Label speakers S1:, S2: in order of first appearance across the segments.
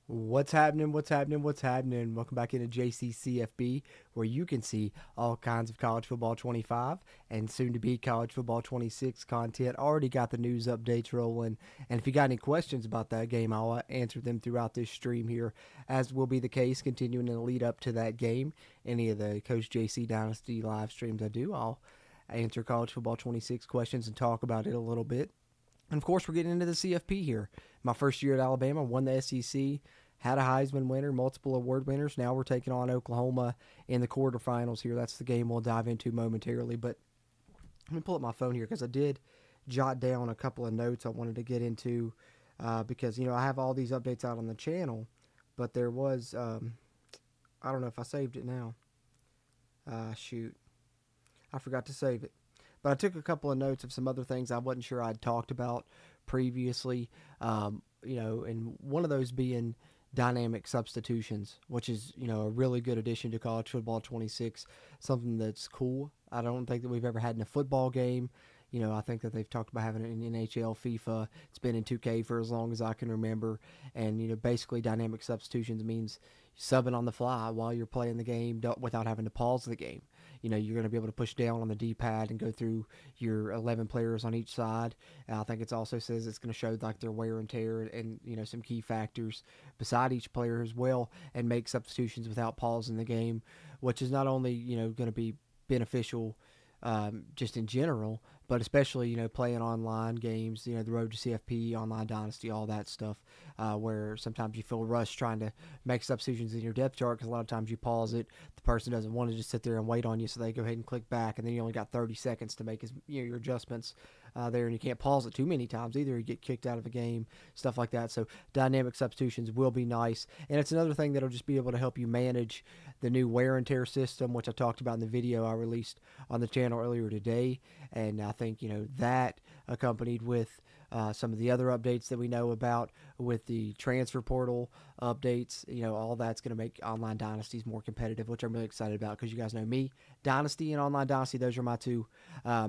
S1: What's happening? What's happening? What's happening? Welcome back into CFB, where you can see all kinds of college football 25 and soon to be college football 26 content. Already got the news updates rolling. And if you got any questions about that game, I'll answer them throughout this stream here, as will be the case continuing in the lead up to that game. Any of the Coach JC Dynasty live streams I do, I'll answer college football 26 questions and talk about it a little bit. And of course, we're getting into the CFP here. My first year at Alabama, won the SEC, had a Heisman winner, multiple award winners. Now we're taking on Oklahoma in the quarterfinals here. That's the game we'll dive into momentarily. But let me pull up my phone here because I did jot down a couple of notes I wanted to get into because, I have all these updates out on the channel. But there was, I don't know if I saved it now. Shoot. I forgot to save it. But I took a couple of notes of some other things I wasn't sure I'd talked about previously, and one of those being dynamic substitutions, which is, a really good addition to college football 26, something that's cool. I don't think that we've ever had in a football game. I think that they've talked about having it in NHL, FIFA. It's been in 2K for as long as I can remember. And, basically dynamic substitutions means subbing on the fly while you're playing the game without having to pause the game. You're going to be able to push down on the D-pad and go through your 11 players on each side. And I think it also says it's going to show like their wear and tear and some key factors beside each player as well, and make substitutions without pausing the game, which is not only going to be beneficial just in general, but especially, playing online games, the road to CFP, online Dynasty, all that stuff, where sometimes you feel rushed trying to make substitutions in your depth chart because a lot of times you pause it. The person doesn't want to just sit there and wait on you, so they go ahead and click back, and then you only got 30 seconds to make your adjustments there, and you can't pause it too many times either. You get kicked out of a game, stuff like that. So dynamic substitutions will be nice, and it's another thing that'll just be able to help you manage the new wear and tear system, which I talked about in the video I released on the channel earlier today. And I think, that accompanied with some of the other updates that we know about with the transfer portal updates, all that's going to make online dynasties more competitive, which I'm really excited about because you guys know me, Dynasty and online Dynasty, those are my two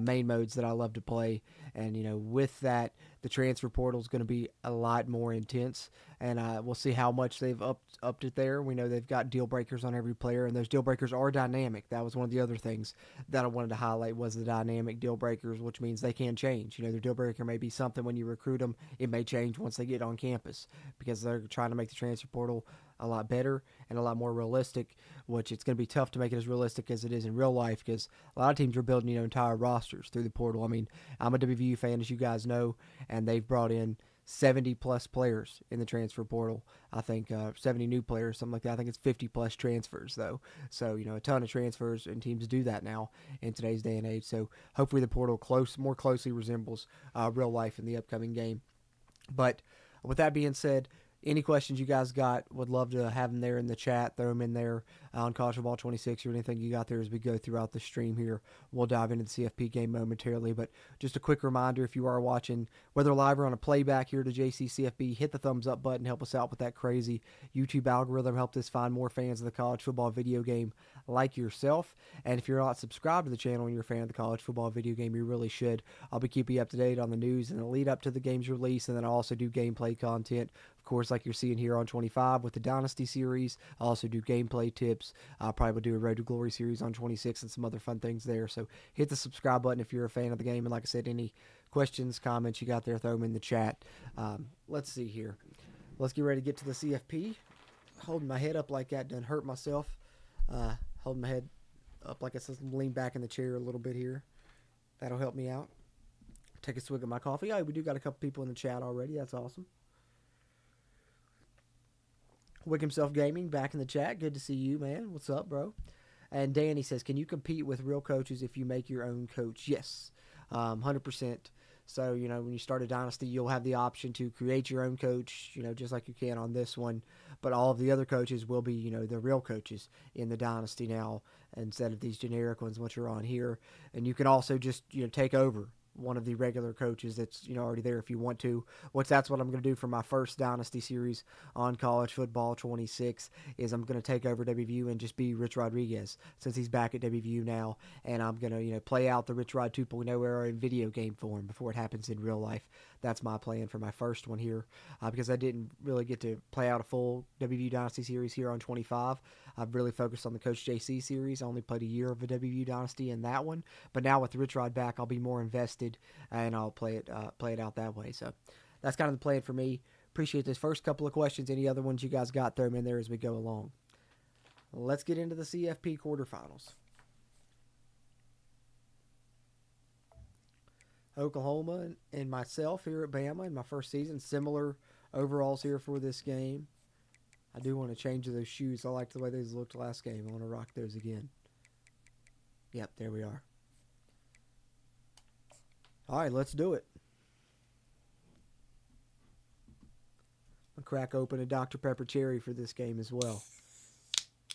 S1: main modes that I love to play. And, with that, the transfer portal is going to be a lot more intense, and we'll see how much they've upped it there. We know they've got deal breakers on every player, and those deal breakers are dynamic. That was one of the other things that I wanted to highlight was the dynamic deal breakers, which means they can change. Their deal breaker may be something when you recruit them. It may change once they get on campus because they're trying to make the transfer portal a lot better and a lot more realistic, which it's going to be tough to make it as realistic as it is in real life because a lot of teams are building entire rosters through the portal. I mean, I'm a WVU fan, as you guys know, and they've brought in 70 plus players in the transfer portal. I think 70 new players, something like that. I think it's 50 plus transfers though. So, a ton of transfers, and teams do that now in today's day and age. So hopefully the portal more closely resembles real life in the upcoming game. But with that being said, any questions you guys got, would love to have them there in the chat. Throw them in there on College Football 26 or anything you got there as we go throughout the stream here. We'll dive into the CFP game momentarily. But just a quick reminder, if you are watching, whether live or on a playback here to CFB, hit the thumbs up button. Help us out with that crazy YouTube algorithm. Help us find more fans of the college football video game like yourself. And if you're not subscribed to the channel and you're a fan of the college football video game, you really should. I'll be keeping you up to date on the news and the lead up to the game's release. And then I also do gameplay content, of course, like you're seeing here on 25 with the Dynasty series. I also do gameplay tips. I'll probably do a Road to Glory series on 26 and some other fun things there. So hit the subscribe button if you're a fan of the game. And like I said, any questions, comments you got there, throw them in the chat. Let's see here. Let's get ready to get to the CFP. Holding my head up like that doesn't hurt myself. Holding my head up like I said, lean back in the chair a little bit here. That'll help me out. Take a swig of my coffee. Oh, we do got a couple people in the chat already. That's awesome. Wick himself Gaming back in the chat. Good to see you, man. What's up, bro? And Danny says, can you compete with real coaches if you make your own coach? Yes, 100%. So, when you start a dynasty, you'll have the option to create your own coach, just like you can on this one. But all of the other coaches will be, the real coaches in the dynasty now instead of these generic ones, which are on here. And you can also just, take over one of the regular coaches that's already there if you want to. That's what I'm going to do for my first Dynasty series on College Football 26 is I'm going to take over WVU and just be Rich Rodriguez since he's back at WVU now, and I'm going to play out the Rich Rod 2.0 era in video game form before it happens in real life. That's my plan for my first one here because I didn't really get to play out a full WVU Dynasty series here on 25. I've really focused on the Coach JC series. I only played a year of a WVU Dynasty in that one, but now with Rich Rod back, I'll be more invested and I'll play it out that way. So that's kind of the plan for me. Appreciate those first couple of questions. Any other ones you guys got, throw them in there as we go along. Let's get into the CFP quarterfinals. Oklahoma and myself here at Bama in my first season. Similar overalls here for this game. I do want to change those shoes. I liked the way those looked last game. I want to rock those again. Yep, there we are. All right, let's do it. I'll crack open a Dr. Pepper Cherry for this game as well.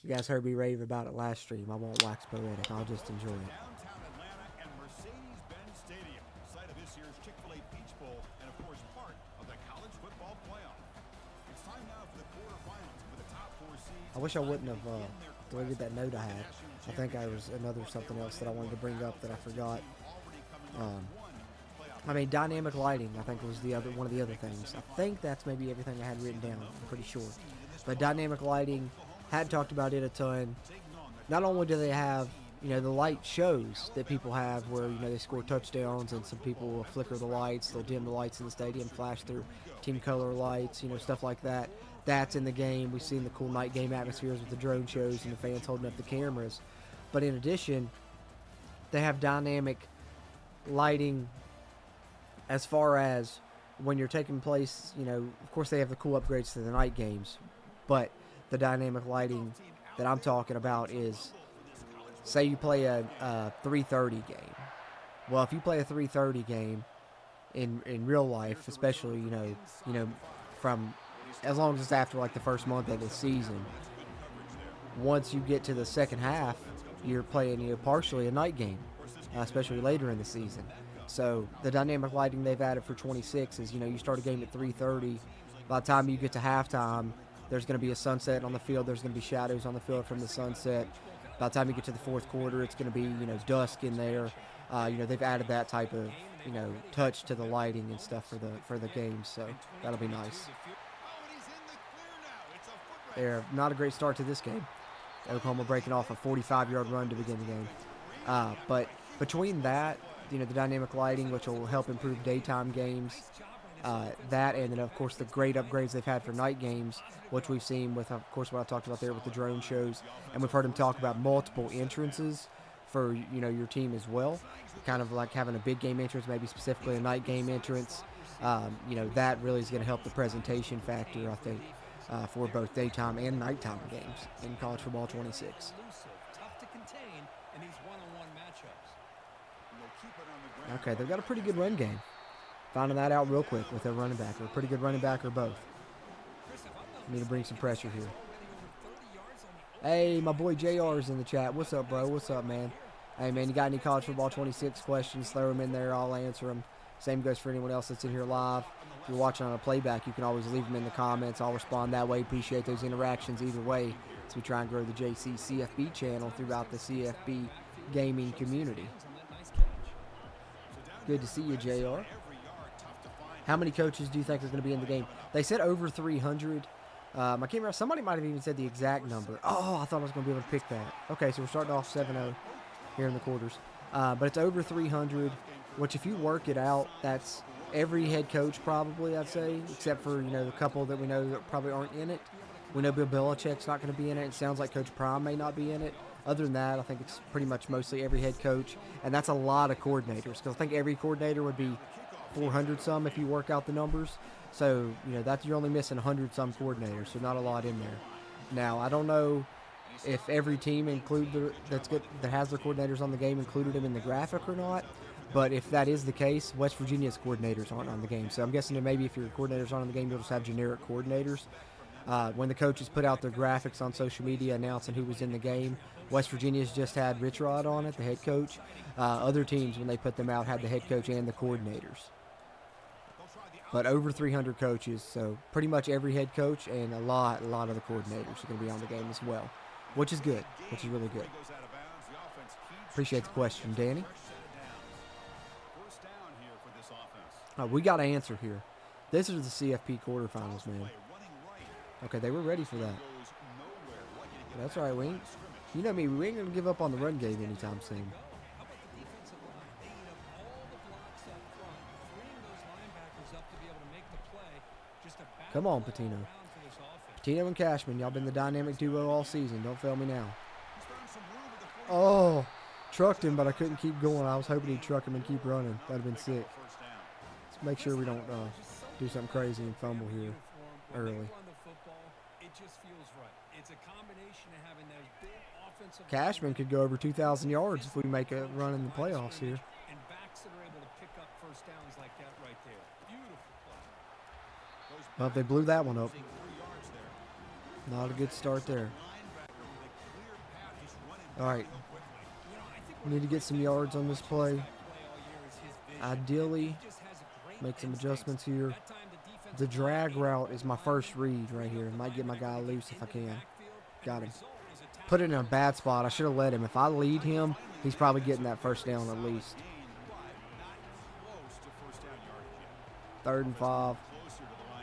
S1: You guys heard me rave about it last stream. I won't wax poetic. I'll just enjoy it.
S2: Downtown Atlanta and Mercedes-Benz Stadium, site of this year's Chick-fil-A Peach Bowl, and of course part of the college football playoff. It's time now for the quarterfinals with the top 4 seeds.
S1: I wish I wouldn't have deleted that note I had. I think I was another something else that I wanted to bring up that I forgot. Dynamic lighting, I think, was one of the other things. I think that's maybe everything I had written down. I'm pretty sure. But dynamic lighting, had talked about it a ton. Not only do they have, the light shows that people have where, they score touchdowns and some people will flicker the lights, they'll dim the lights in the stadium, flash their team color lights, stuff like that. That's in the game. We've seen the cool night game atmospheres with the drone shows and the fans holding up the cameras. But in addition, they have dynamic lighting as far as when you're taking place, of course they have the cool upgrades to the night games, but the dynamic lighting that I'm talking about is, say you play a 3:30 game. Well, if you play a 3:30 game in real life, especially, from as long as it's after like the first month of the season, once you get to the second half, you're playing partially a night game, especially later in the season. So the dynamic lighting they've added for 26 is, you start a game at 3:30. By the time you get to halftime, there's going to be a sunset on the field. There's going to be shadows on the field from the sunset. By the time you get to the fourth quarter, it's going to be, dusk in there. They've added that type of, touch to the lighting and stuff for the games. So that'll be nice. They're not a great start to this game. Oklahoma breaking off a 45-yard run to begin the game. But between that, the dynamic lighting, which will help improve daytime games, that, and then of course the great upgrades they've had for night games, which we've seen with, of course, what I talked about there with the drone shows, and we've heard them talk about multiple entrances for your team as well, kind of like having a big game entrance, maybe specifically a night game entrance. That really is going to help the presentation factor, I think, for both daytime and nighttime games in College Football 26. Okay, they've got a pretty good run game. Finding that out real quick with their running back. Or a pretty good running back or both. Need to bring some pressure here. Hey, my boy JR's in the chat. What's up, bro? What's up, man? Hey, man, you got any College Football 26 questions? Throw them in there. I'll answer them. Same goes for anyone else that's in here live. If you're watching on a playback, you can always leave them in the comments. I'll respond that way. Appreciate those interactions either way as we try and grow the JC CFB channel throughout the CFB gaming community. Good to see you, JR. How many coaches do you think are going to be in the game? They said over 300. I can't remember. Somebody might have even said the exact number. Oh, I thought I was going to be able to pick that. Okay, so we're starting off 7-0 here in the quarters. But it's over 300, which if you work it out, that's every head coach probably, I'd say, except for, the couple that we know that probably aren't in it. We know Bill Belichick's not going to be in it. It sounds like Coach Prime may not be in it. Other than that, I think it's pretty much mostly every head coach, and that's a lot of coordinators because I think every coordinator would be 400-some if you work out the numbers. So, you're only missing 100-some coordinators, so not a lot in there. Now, I don't know if every team that has their coordinators on the game included them in the graphic or not, but if that is the case, West Virginia's coordinators aren't on the game. So I'm guessing that maybe if your coordinators aren't on the game, you'll just have generic coordinators. when the coaches put out their graphics on social media announcing who was in the game. West Virginia's just had Rich Rod on it, the head coach. Other teams, when they put them out, had the head coach and the coordinators. But over 300 coaches, so pretty much every head coach and a lot of the coordinators are going to be on the game as well, which is good, which is really good. Appreciate the question, Danny. We got an answer here. This is the CFP quarterfinals, man. Okay, they were ready for that. That's all right, we ain't, you know me, we ain't going to give up on the run game anytime soon. Come on, Patino. Patino and Cashman, y'all been the dynamic duo all season. Don't fail me now. Oh, trucked him, but I couldn't keep going. I was hoping he'd truck him and keep running. That'd have been sick. Let's make sure we don't do something crazy and fumble here early. Cashman could go over 2,000 yards if we make a run in the playoffs here. Well, they blew that one up. Not a good start there. All right. We need to get some yards on this play. Ideally, make some adjustments here. The drag route is my first read right here. Might get my guy loose if I can. Got him. Put it in a bad spot. I should have let him. If I lead him, he's probably getting that first down at least. 3rd and 5.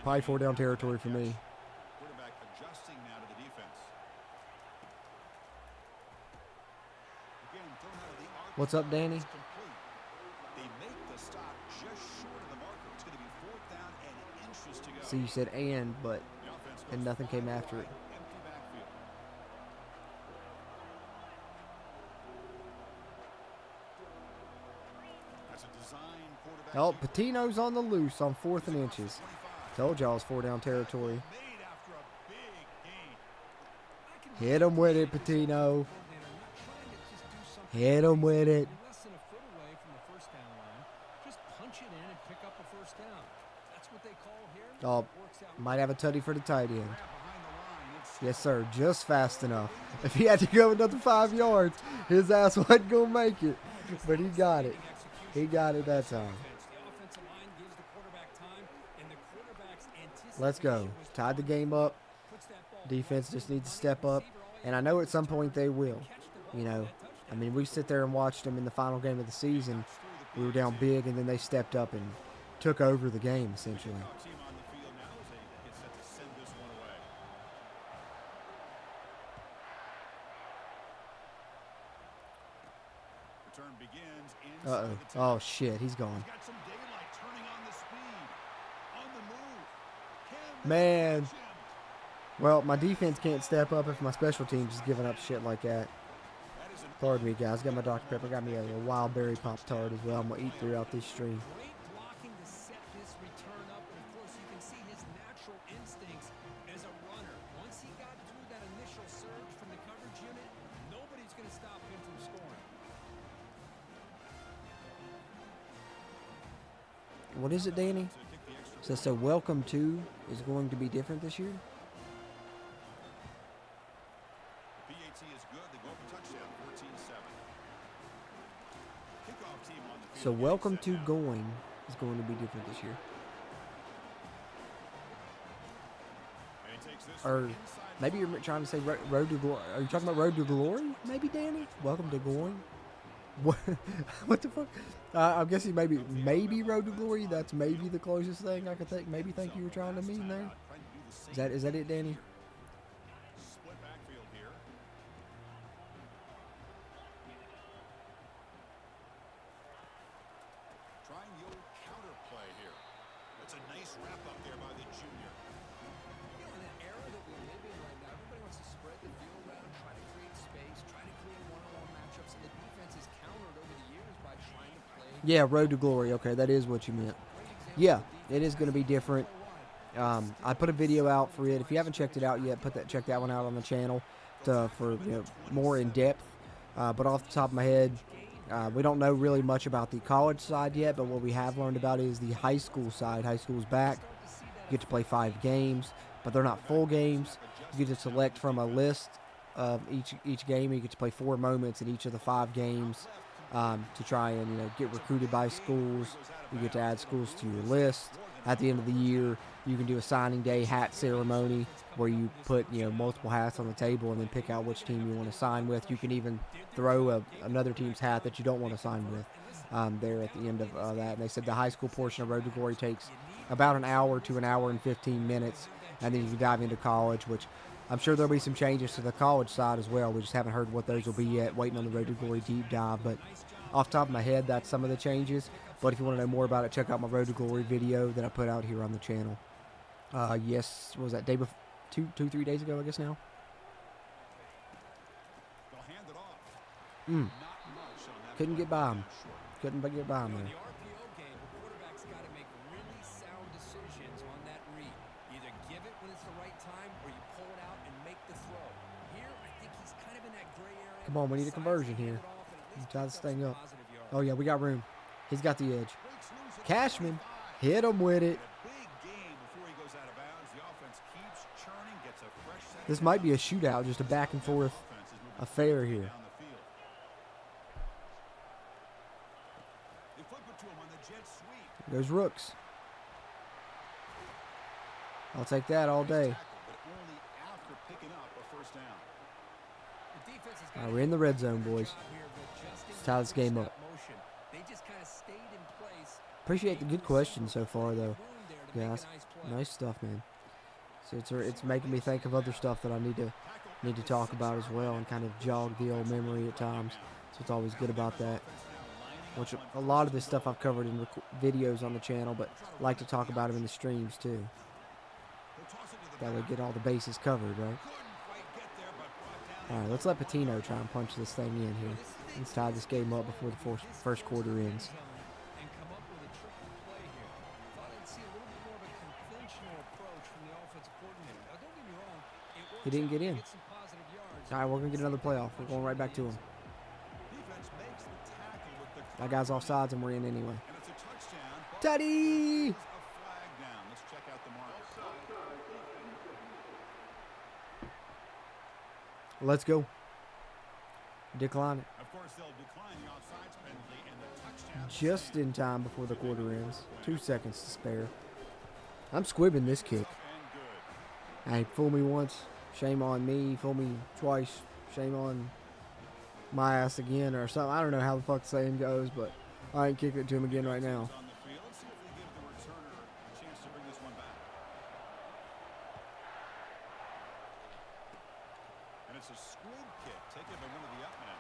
S1: Probably 4 down territory for me. What's up, Danny? See, you said and nothing came after it. Oh, Patino's on the loose on 4th and inches. Told y'all it's 4 down territory. Hit him with it, Patino. Hit him with it. Oh, might have a tutty for the tight end. Yes, sir. Just fast enough. If he had to go another 5 yards, his ass wasn't going to make it. But he got it. He got it that time. Let's go. Tied the game up. Defense just needs to step up. And I know at some point they will. You know, I mean, we sit there and watched them in the final game of the season. We were down big, and then they stepped up and took over the game, essentially. Uh-oh. Oh, shit. He's gone. Man. Well, my defense can't step up if my special teams is giving up shit like that. Pardon me, guys. Got my Dr. Pepper. Got me a little wild berry Pop-Tart as well. I'm going to eat throughout this stream. What is it, Danny? So welcome to is going to be different this year? So welcome to going is going to be different this year. Or maybe you're trying to say Road to Glory. Are you talking about Road to Glory? Maybe, Danny? Welcome to going? What the fuck? I'm guessing maybe Road to Glory. That's maybe the closest thing I could think. Maybe think you were trying to mean there. Is that it, Danny? Yeah, Road to Glory. Okay, that is what you meant. Yeah, it is going to be different. I put a video out for it. If you haven't checked it out yet, check that one out on the channel for more in depth. But off the top of my head, we don't know really much about the college side yet. But what we have learned about is the high school side. High school's back. You get to play 5 games. but they're not full games. You get to select from a list of each game. You get to play 4 moments in each of the 5 games to try and get recruited by schools. You get to add schools to your list. At the end of the year, you can do a signing day hat ceremony where you put multiple hats on the table and then pick out which team you want to sign with. You can even throw another team's hat that you don't want to sign with there at the end of that. And they said the high school portion of Road to Glory takes about an hour to an hour and 15 minutes, and then you can dive into college, which I'm sure there'll be some changes to the college side as well. We just haven't heard what those will be yet. Waiting on the Road to Glory deep dive, but off the top of my head, that's some of the changes. But if you want to know more about it, check out my Road to Glory video that I put out here on the channel. Yes, what was that day before? 3 days ago, I guess now. Couldn't get by him. Couldn't get by him there. Come on, we need a conversion here. Try this thing up. Oh, yeah, we got room. He's got the edge. Cashman, hit him with it. This might be a shootout, just a back and forth affair here. Goes Rooks. I'll take that all day. All right, we're in the red zone, boys. Let's tie this game up. Appreciate the good questions so far, though. Guys, nice stuff, man. So it's making me think of other stuff that I need to talk about as well and kind of jog the old memory at times. So it's always good about that. Which a lot of this stuff I've covered in videos on the channel, but I like to talk about them in the streams too. That way, get all the bases covered, right? All right, let's let Patino try and punch this thing in here. Let's tie this game up before the first quarter ends. He didn't get in. All right, we're going to get another playoff. We're going right back to him. That guy's offsides and we're in anyway. Teddy! Let's go. Decline it. Just in time before the quarter ends. 2 seconds to spare. I'm squibbing this kick. Hey, fool me once, shame on me. Fool me twice, shame on my ass again or something. I don't know how the fuck the saying goes, but I ain't kicking it to him again right now. And it's a squib kick taken by one of the upmen.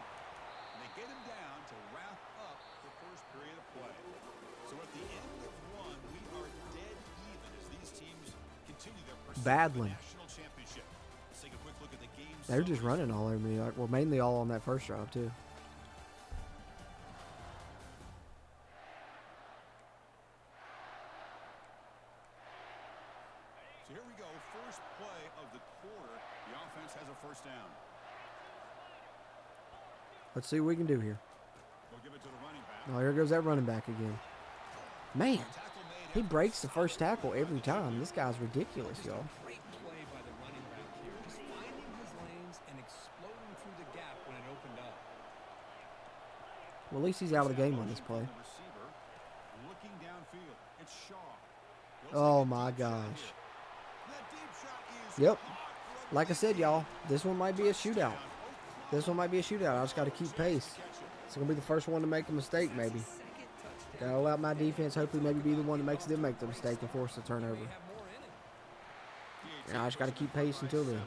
S1: And they get him down to wrap up the first period of play. So at the end of one, we are dead even as these teams continue their pursuit of the national championship. Let's take a quick look at the game. They're just running all over me. Like, well, mainly all on that first drive too. So here we go. First play of the quarter. The offense has a first down. Let's see what we can do here. Give it to the running back. Oh, here goes that running back again. Man, he breaks the first tackle every time. This guy's ridiculous, y'all. Great play by the running back here. Just finding his lanes and exploding through the gap when it opened up. Well, at least he's out of the game on this play. Oh, my gosh. Yep. Like I said, y'all, this one might be a shootout. This one might be a shootout. I just got to keep pace. It's going to be the first one to make a mistake, maybe. Got to allow my defense, hopefully, maybe be the one that makes them make the mistake and force the turnover. And I just got to keep pace until then.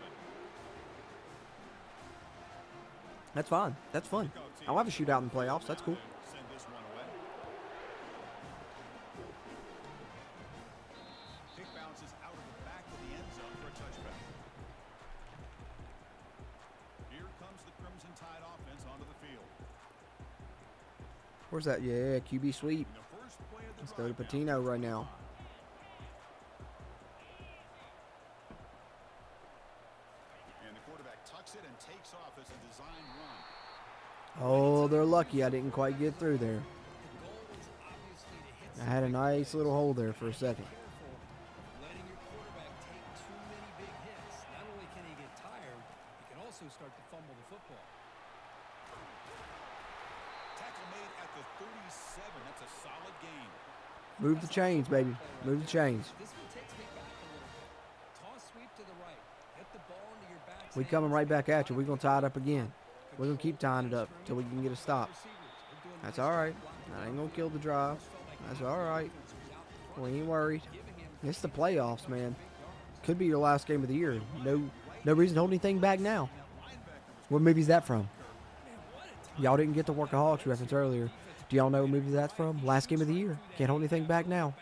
S1: That's fine. That's fun. I'll have a shootout in the playoffs. That's cool. Where's that? Yeah, QB sweep. Let's go to Patino right now. And the quarterback tucks it and takes off as a design run. Oh, they're lucky I didn't quite get through there. I had a nice little hole there for a second. Move the chains, baby. Move the chains. We coming right back at you. We're going to tie it up again. We're going to keep tying it up until we can get a stop. That's all right. I ain't going to kill the drive. That's all right. We ain't worried. It's the playoffs, man. Could be your last game of the year. No reason to hold anything back now. What movie's that from? Y'all didn't get the Workaholics reference earlier. Do y'all know what movie that's from? Last game of the year. Can't hold anything back now.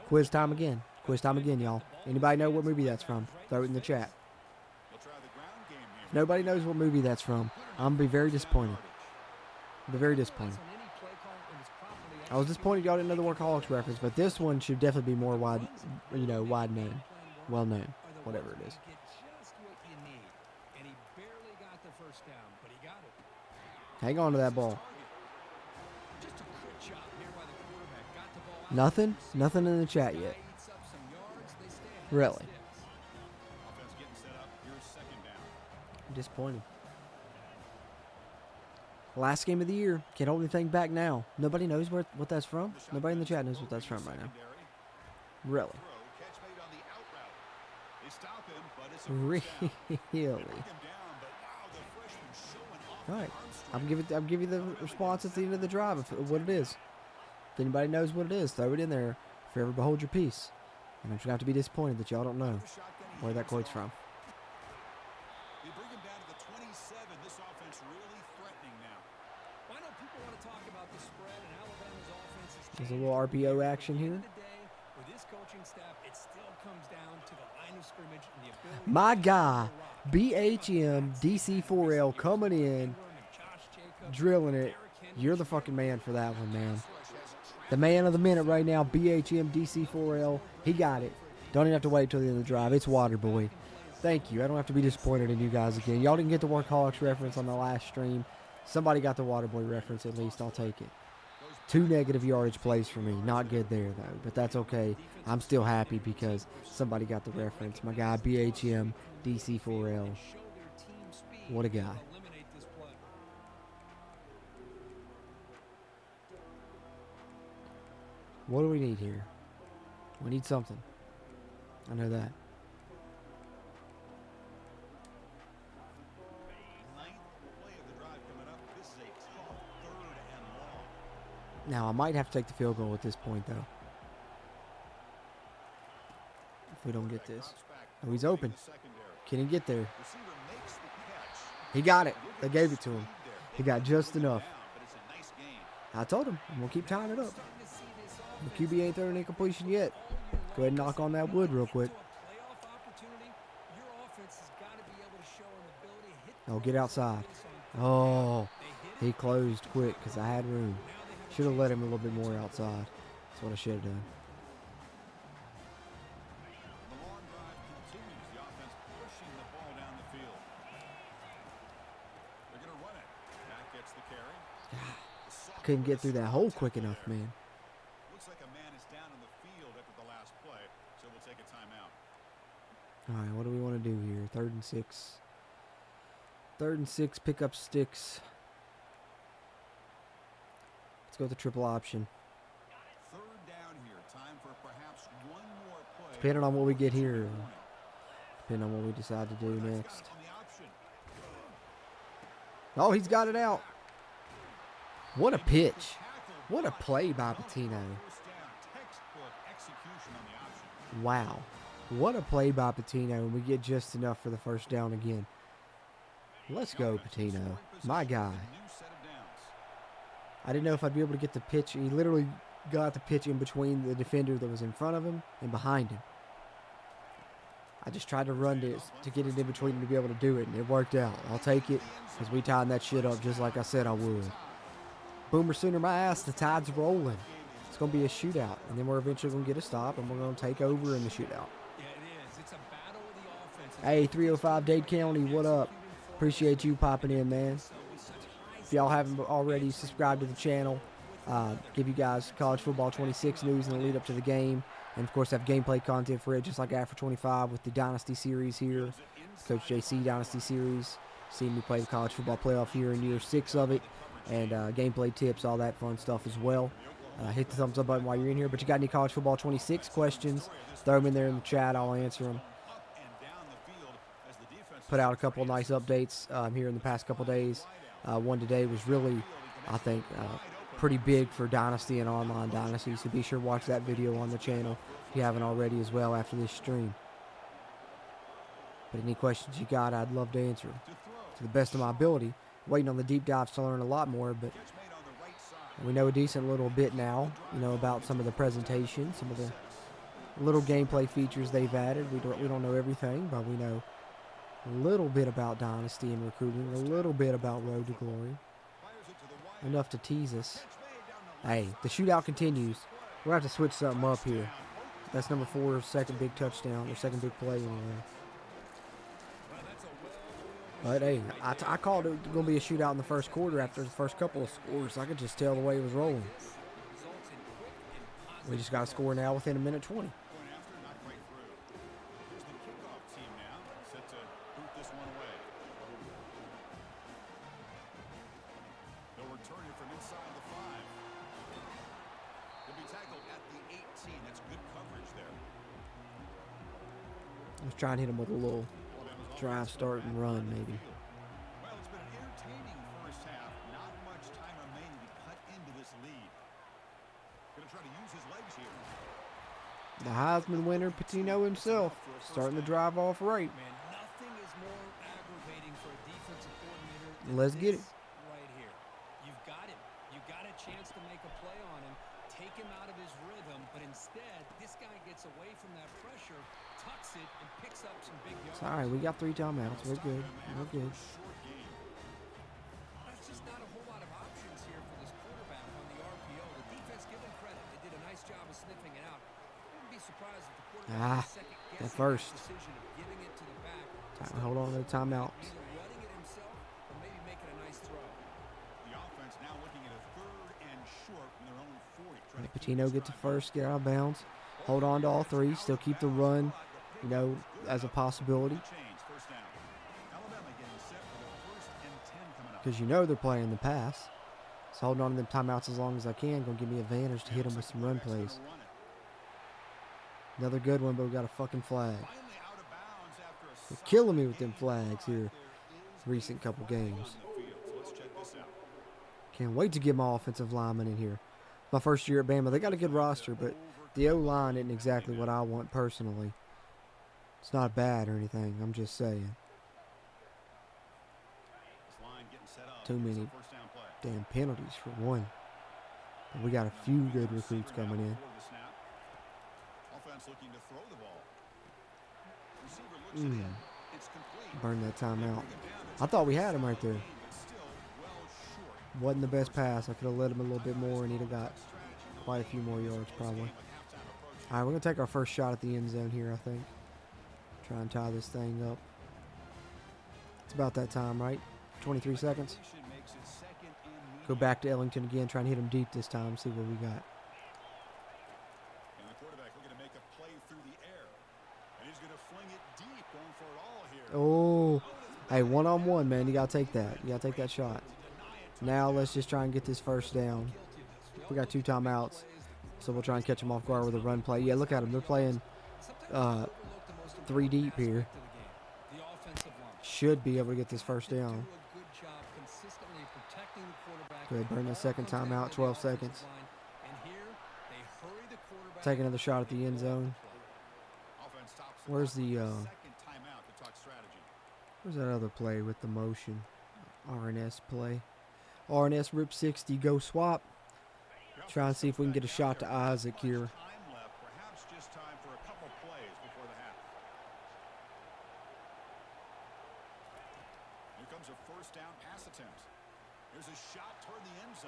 S1: Quiz time again. Quiz time again, y'all. Anybody know what movie that's from? Throw it in the chat. If nobody knows what movie that's from, I'm going to be very disappointed. I'll be very disappointed. I was disappointed y'all didn't know the Workaholics reference, but this one should definitely be more wide known. Well known. Whatever it is. Hang on to that ball. Nothing? Nothing in the chat yet. Really? Disappointing. Last game of the year. Can't hold anything back now. Nobody knows what that's from? Nobody in the chat knows what that's from right now. Really? Really? Alright. I'll give you the response at the end of the drive of what it is. If anybody knows what it is, throw it in there. Forever behold your peace. And I'm just going to have to be disappointed that y'all don't know where that quote's from.
S2: They bring him down to the 27. This offense really threatening now. I know people want to talk about the spread and Alabama's offense is
S1: There's a little RPO action here.
S2: with this coaching staff, it still comes down to the line of scrimmage and the ability
S1: My guy, BHM DC4L coming in, drilling it. You're the fucking man for that one, man. The man of the minute right now, BHM DC4L. He got it. Don't even have to wait till the end of the drive. It's Waterboy. Thank you. I don't have to be disappointed in you guys again. Y'all didn't get the Workaholics reference on the last stream. Somebody got the Waterboy reference at least. I'll take it. 2 negative yardage plays for me. Not good there, though. But that's okay. I'm still happy because somebody got the reference. My guy, BHM DC4L. What a guy. What do we need here? We need something. I know that. Now, I might have to take the field goal at this point, though. If we don't get this. Oh, he's open. Can he get there? He got it. They gave it to him. He got just enough. I told him. I'm going to keep tying it up. The QB ain't throwing an incompletion yet. Go ahead and knock on that wood real quick. Oh, get outside. Oh, he closed quick because I had room. Should have let him a little bit more outside. That's what I should have done. I couldn't get through that hole quick enough, man.
S2: Looks like a man is down in the field after the last play, so we'll take a timeout.
S1: All right, what do we want to do here? 3rd and 6. 3rd and 6, pick up sticks. Let's go with the triple option.
S2: 3rd down here. Time for perhaps one more play.
S1: Depending on what we get here. Depending on what we decide to do next. Oh, he's got it out. What a pitch. What a play by Patino. Wow. What a play by Patino. And we get just enough for the first down again. Let's go, Patino. My guy. I didn't know if I'd be able to get the pitch. He literally got the pitch in between the defender that was in front of him and behind him. I just tried to run this to get it in between him to be able to do it, and it worked out. I'll take it because we tied that shit up just like I said I would. Boomer Sooner my ass. The tide's rolling. It's going to be a shootout, and then we're eventually going to get a stop, and we're going to take over in the shootout. Hey, 305 Dade County, what up? Appreciate you popping in, man. If y'all haven't already subscribed to the channel, give you guys college football 26 news in the lead up to the game. And, of course, have gameplay content for it, just like After 25 with the Dynasty series here. Coach JC Dynasty series. Seeing me play the college football playoff here in year 6 of it. And gameplay tips, all that fun stuff as well. Hit the thumbs up button while you're in here. But you got any college football 26 questions, throw them in there in the chat. I'll answer them. Put out a couple of nice updates here in the past couple days. One today was really, I think, pretty big for Dynasty and Online Dynasty. So be sure to watch that video on the channel if you haven't already as well after this stream. But any questions you got, I'd love to answer them to the best of my ability. Waiting on the deep dives to learn a lot more, but we know a decent little bit now, about some of the presentation, some of the little gameplay features they've added. We don't know everything, but we know a little bit about Dynasty and recruiting, a little bit about Road to Glory. Enough to tease us. Hey, the shootout continues. We'll have to switch something up here. That's number 4's second big touchdown, or second big play anyway. But hey, I called it going to be a shootout in the first quarter after the first couple of scores. I could just tell the way it was rolling. We just got to score now within a minute 20. Let's try and hit him with a little drive, start, and run, maybe.
S2: Well, it's been an entertaining first half. Not much time remaining to cut into this lead. Going to try to use his legs here.
S1: The Heisman winner, Patino himself, starting the drive off right.
S3: Man, nothing is more aggravating for a defensive coordinator than
S1: Let's get it.
S3: right here. You've got him. You got a chance to make a play on him, take him out of his rhythm, but instead, this guy gets away from that pressure, tucks it, and picks up some big yards.
S1: It's all right. We got 3 timeouts. We're good. We're good.
S3: There's just not a whole lot of options here for this quarterback on the RPO. The defense, give them credit. They did a nice job of sniffing it out. I wouldn't be surprised if the quarterback
S1: that first.
S3: decision of giving it to the back.
S1: Hold on to the timeout.
S3: Either running it himself or maybe making a nice throw.
S2: The offense now looking at a 3rd and short from their own 40.
S1: Let Patino get to first, get out of bounds. Hold on to all 3. Still keep the run, as a possibility. Because they're playing the pass. So holding on to them timeouts as long as I can. Going to give me advantage to hit them with some run plays. Another good one, but we got a fucking flag. They're killing me with them flags here. Recent couple games. Can't wait to get my offensive lineman in here. My first year at Bama. They got a good roster, but the O-line isn't exactly what I want personally. It's not bad or anything. I'm just saying. Too many damn penalties for one. But we got a few good recruits coming in. Burn that timeout. I thought we had him right there. Wasn't the best pass. I could have led him a little bit more and he'd have got quite a few more yards probably. All right, we're going to take our first shot at the end zone here, I think. Try and tie this thing up. It's about that time, right? 23 seconds. Go back to Ellington again, try and hit him deep this time, see what we got.
S2: And the quarterback looking to make a play through the air. And he's going to fling it deep, going for it all here.
S1: Oh, hey, one-on-one, man. You got to take that. You got to take that shot. Now let's just try and get this first down. We got 2 timeouts, so we'll try and catch them off guard with a run play. Yeah, look at them. They're playing 3 deep here. Should be able to get this first down. Go ahead, burn that second timeout, 12 seconds. Take another shot at the end zone. Where's that other play with the motion? RNS play. RNS rip 60, go swap. Try and see if we can get a shot to Isaac here.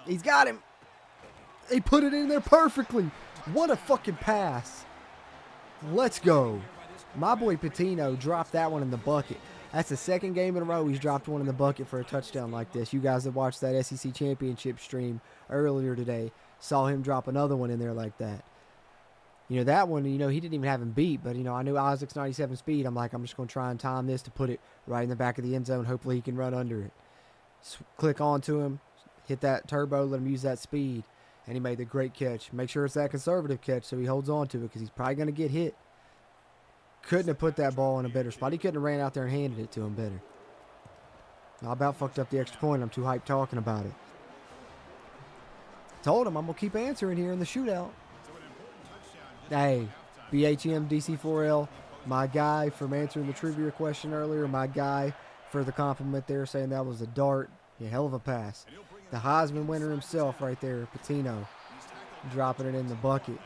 S1: He's got him. He put it in there perfectly. What a fucking pass. Let's go. My boy Patino dropped that one in the bucket. That's the second game in a row he's dropped one in the bucket for a touchdown like this. You guys that watched that SEC championship stream earlier today saw him drop another one in there like that. That one, he didn't even have him beat, but, I knew Isaac's 97 speed. I'm like, I'm just going to try and time this to put it right in the back of the end zone. Hopefully he can run under it. Click onto him, hit that turbo, let him use that speed, And he made the great catch. Make sure it's that conservative catch so he holds on to it because he's probably going to get hit. Couldn't have put that ball in a better spot. He couldn't have ran out there and handed it to him better. I about fucked up the extra point. I'm too hyped talking about it. Told him I'm going to keep answering here in the shootout. Hey, BHM DC4L, my guy from answering the trivia question earlier, my guy for the compliment there saying that was a dart. Yeah, hell of a pass. The Heisman winner himself right there, Patino, dropping it in the bucket.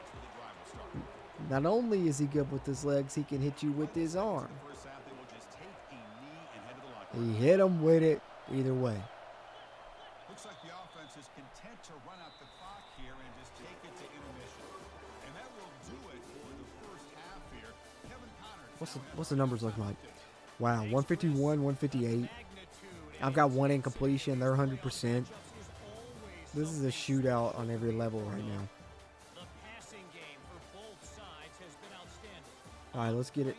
S1: Not only is he good with his legs, he can hit you with his arm. He hit him with it either way.
S2: Looks like the offense is content to run out the clock here and just take it to intermission. And that will do it for the first half here. Kevin Connors.
S1: What's the numbers look like? Wow, 151, 158. I've got one incompletion. They're 100%. This is a shootout on every level right now. All right, let's get it.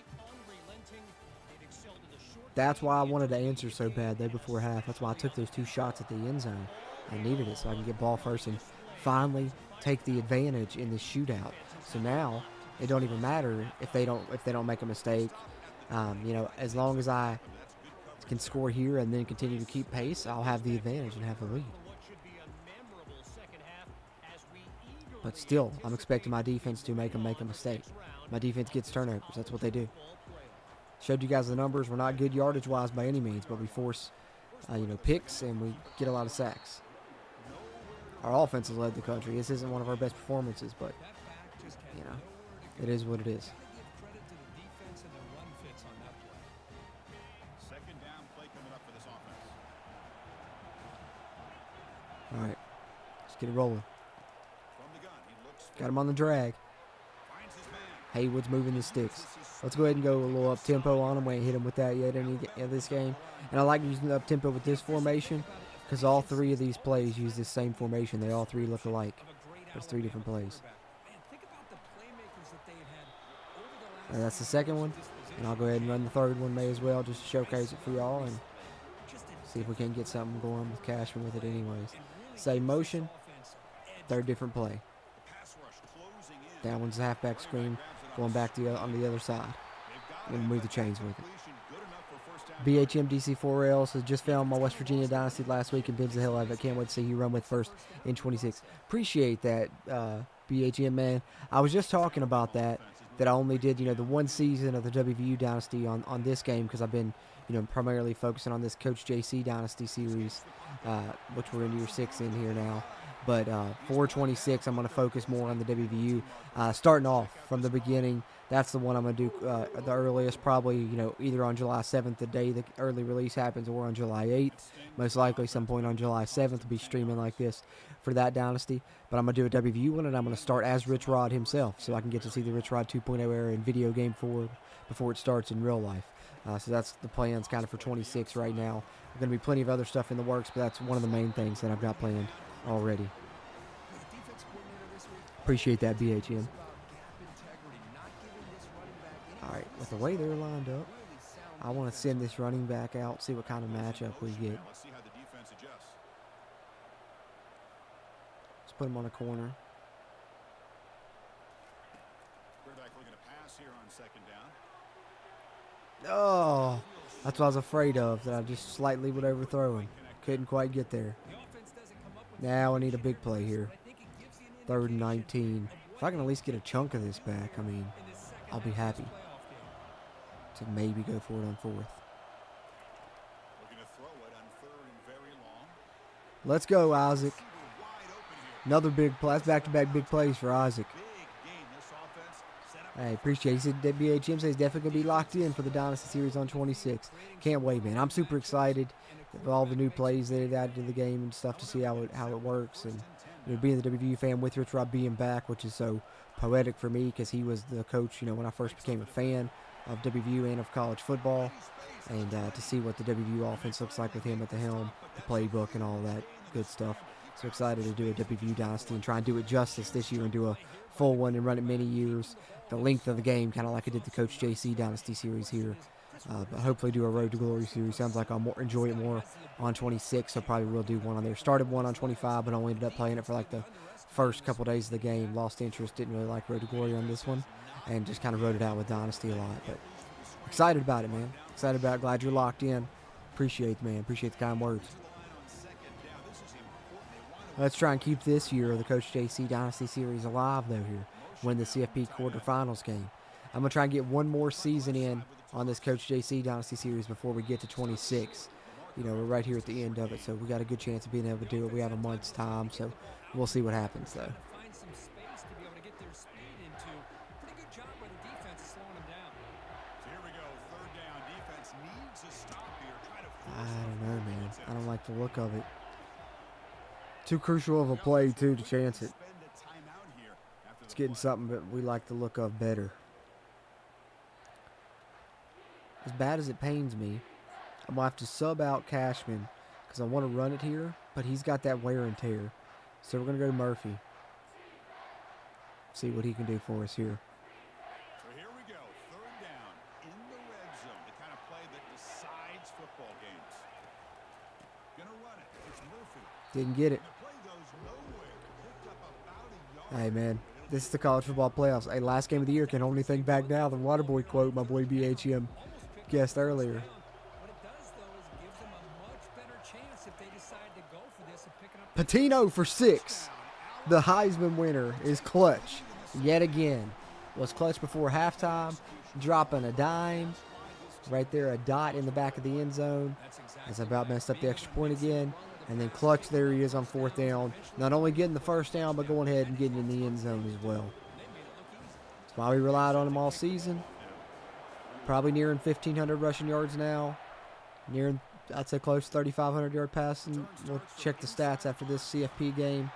S1: That's why I wanted to answer so bad there before half. That's why I took those 2 shots at the end zone. I needed it so I can get ball first and finally take the advantage in this shootout. So now it don't even matter if they don't make a mistake. You know, as long as I can score here and then continue to keep pace, I'll have the advantage and have the lead. But still, I'm expecting my defense to make a mistake. My defense gets turnovers. That's what they do. Showed you guys the numbers. We're not good yardage-wise by any means, but we force, picks and we get a lot of sacks. Our offense has led the country. This isn't one of our best performances, but, it is what it is.
S2: Second down play coming up for this offense.
S1: All right, let's get it rolling.
S2: From the gun, he looks.
S1: Got him on the drag.
S2: Finds his man.
S1: Haywood's moving the sticks. Let's go ahead and go a little up-tempo on him. We ain't hit him with that yet in this game. And I like using the up-tempo with this formation because all 3 of these plays use this same formation. They all 3 look alike. But it's 3 different plays. And that's the second one. And I'll go ahead and run the third one may as well just to showcase it for y'all and see if we can get something going with Cashman with it anyways. Same motion, third different play. That one's a halfback screen going back on the other side. We'll move the chains with it. BHM DC4L says, just found my West Virginia Dynasty last week and bids the hell out of it. Can't wait to see you run with first in 26. Appreciate that, BHM, man. I was just talking about that I only did, the one season of the WVU Dynasty on this game because I've been, primarily focusing on this Coach JC Dynasty series, which we're in year 6 in here now. But for 26, I'm going to focus more on the WVU. Starting off from the beginning, that's the one I'm going to do the earliest, probably, either on July 7th, the day the early release happens, or on July 8th. Most likely some point on July 7th will be streaming like this for that Dynasty. But I'm going to do a WVU one, and I'm going to start as Rich Rod himself, so I can get to see the Rich Rod 2.0 era in video game form before it starts in real life. So that's the plans kind of for 26 right now. There's going to be plenty of other stuff in the works, but that's one of the main things that I've got planned already. Appreciate that, BHM. All right, with the way they're lined up, I want to send this running back out, see what kind of matchup we get.
S2: Let's see how the defense adjusts.
S1: Let's put him on a corner.
S2: Quarterback looking to pass here on second down.
S1: Oh, that's what I was afraid of, that I just slightly would overthrow him. Couldn't quite get there. Now I need a big play here. 3rd and 19. If I can at least get a chunk of this back, I'll be happy to maybe go for it on 4th.
S2: Looking to throw it on 3rd and very long.
S1: Let's go, Isaac.
S2: Wide open here.
S1: Another big play. That's back-to-back big plays for Isaac.
S2: Big game. This offense set up.
S1: Hey, appreciate it. He said that BHM says he's definitely going to be locked in for the Dynasty Series on 26. Can't wait, man. I'm super excited with all the new plays that it added to the game and stuff to see how it works. And being the WVU fan with Rich Rod being back, which is so poetic for me because he was the coach, when I first became a fan of WVU and of college football. And to see what the WVU offense looks like with him at the helm, the playbook and all that good stuff. So excited to do a WVU Dynasty and try and do it justice this year and do a full one and run it many years. The length of the game, kind of like I did the Coach JC Dynasty series here. But hopefully do a Road to Glory series. Sounds like I'll enjoy it more on 26, so probably will do one on there. Started one on 25, but only ended up playing it for like the first couple days of the game. Lost interest, didn't really like Road to Glory on this one, and just kind of wrote it out with Dynasty a lot. But excited about it, man. Excited about it. Glad you're locked in. Appreciate, man. Appreciate the kind words. Let's try and keep this year of the Coach JC Dynasty Series alive, though, here. Win the CFP Quarterfinals game. I'm going to try and get one more season in on this Coach JC Dynasty Series before we get to 26. You know, we're right here at the end of it, so we got a good chance of being able to do it. We have a month's time, so we'll see what happens, though.
S3: Find some space to be able to get their speed into. Pretty good job by the defense of slowing them down.
S2: So here we go, third down. Defense needs a stop here. Try to
S1: I don't know, man. I don't like the look of it. Too crucial of a play, too, to chance it. It's getting something that we like the look of better. As bad as it pains me, I'm going to have to sub out Cashman because I want to run it here, but he's got that wear and tear. So we're going to go to Murphy. See what he can do for us here.
S2: So here we go, third down in the red zone, the kind of play that decides football games. Gonna run it. It's Murphy.
S1: Didn't get it.
S2: The play goes nowhere. Picked up about a yard.
S1: Hey, man. This is the college football playoffs. Hey, last game of the year, can hold anything back now. The Waterboy quote my boy BHM guessed earlier.
S3: What it does, though, is it gives them a much better chance if they decide to go for this and picking up.
S1: Patino for 6. The Heisman winner is clutch yet again. Was clutch before halftime, dropping a dime. Right there, a dot in the back of the end zone. As I about messed up the extra point again. And then clutch, there he is on fourth down. Not only getting the first down, but going ahead and getting in the end zone as well. That's why we relied on him all season. Probably nearing 1,500 rushing yards now. Nearing, I'd say close to 3,500 yard passing. We'll check the stats after this CFP game.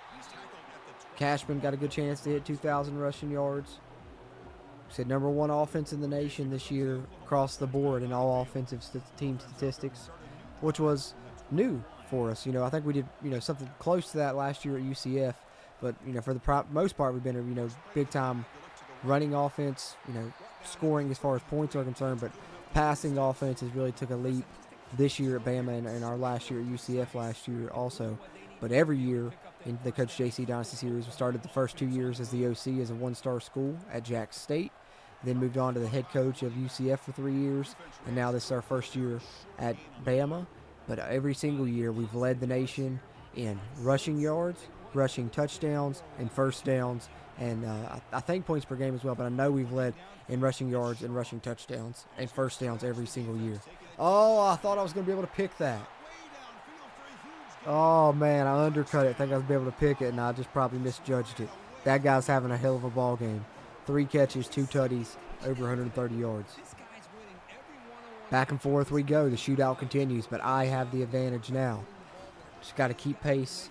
S1: Cashman got a good chance to hit 2,000 rushing yards. Said number 1 offense in the nation this year across the board in all offensive team statistics, which was new for us. You know, I think we did, something close to that last year at UCF, but, for the most part, we've been a, big time running offense, scoring as far as points are concerned, but passing offense has really took a leap this year at Bama and our last year at UCF last year also. But every year in the Coach JC Dynasty Series, we started the first 2 years as the OC as a 1-star school at Jack State, then moved on to the head coach of UCF for 3 years, and now this is our first year at Bama. But every single year we've led the nation in rushing yards, rushing touchdowns, and first downs, and I think points per game as well, but I know we've led in rushing yards and rushing touchdowns and first downs every single year. Oh, I thought I was going to be able to pick that. Oh, man, I undercut it. I think I was going to be able to pick it, and I just probably misjudged it. That guy's having a hell of a ball game. 3 catches, 2 tutties, over 130 yards. Back and forth we go. The shootout continues, but I have the advantage now. Just got to keep pace.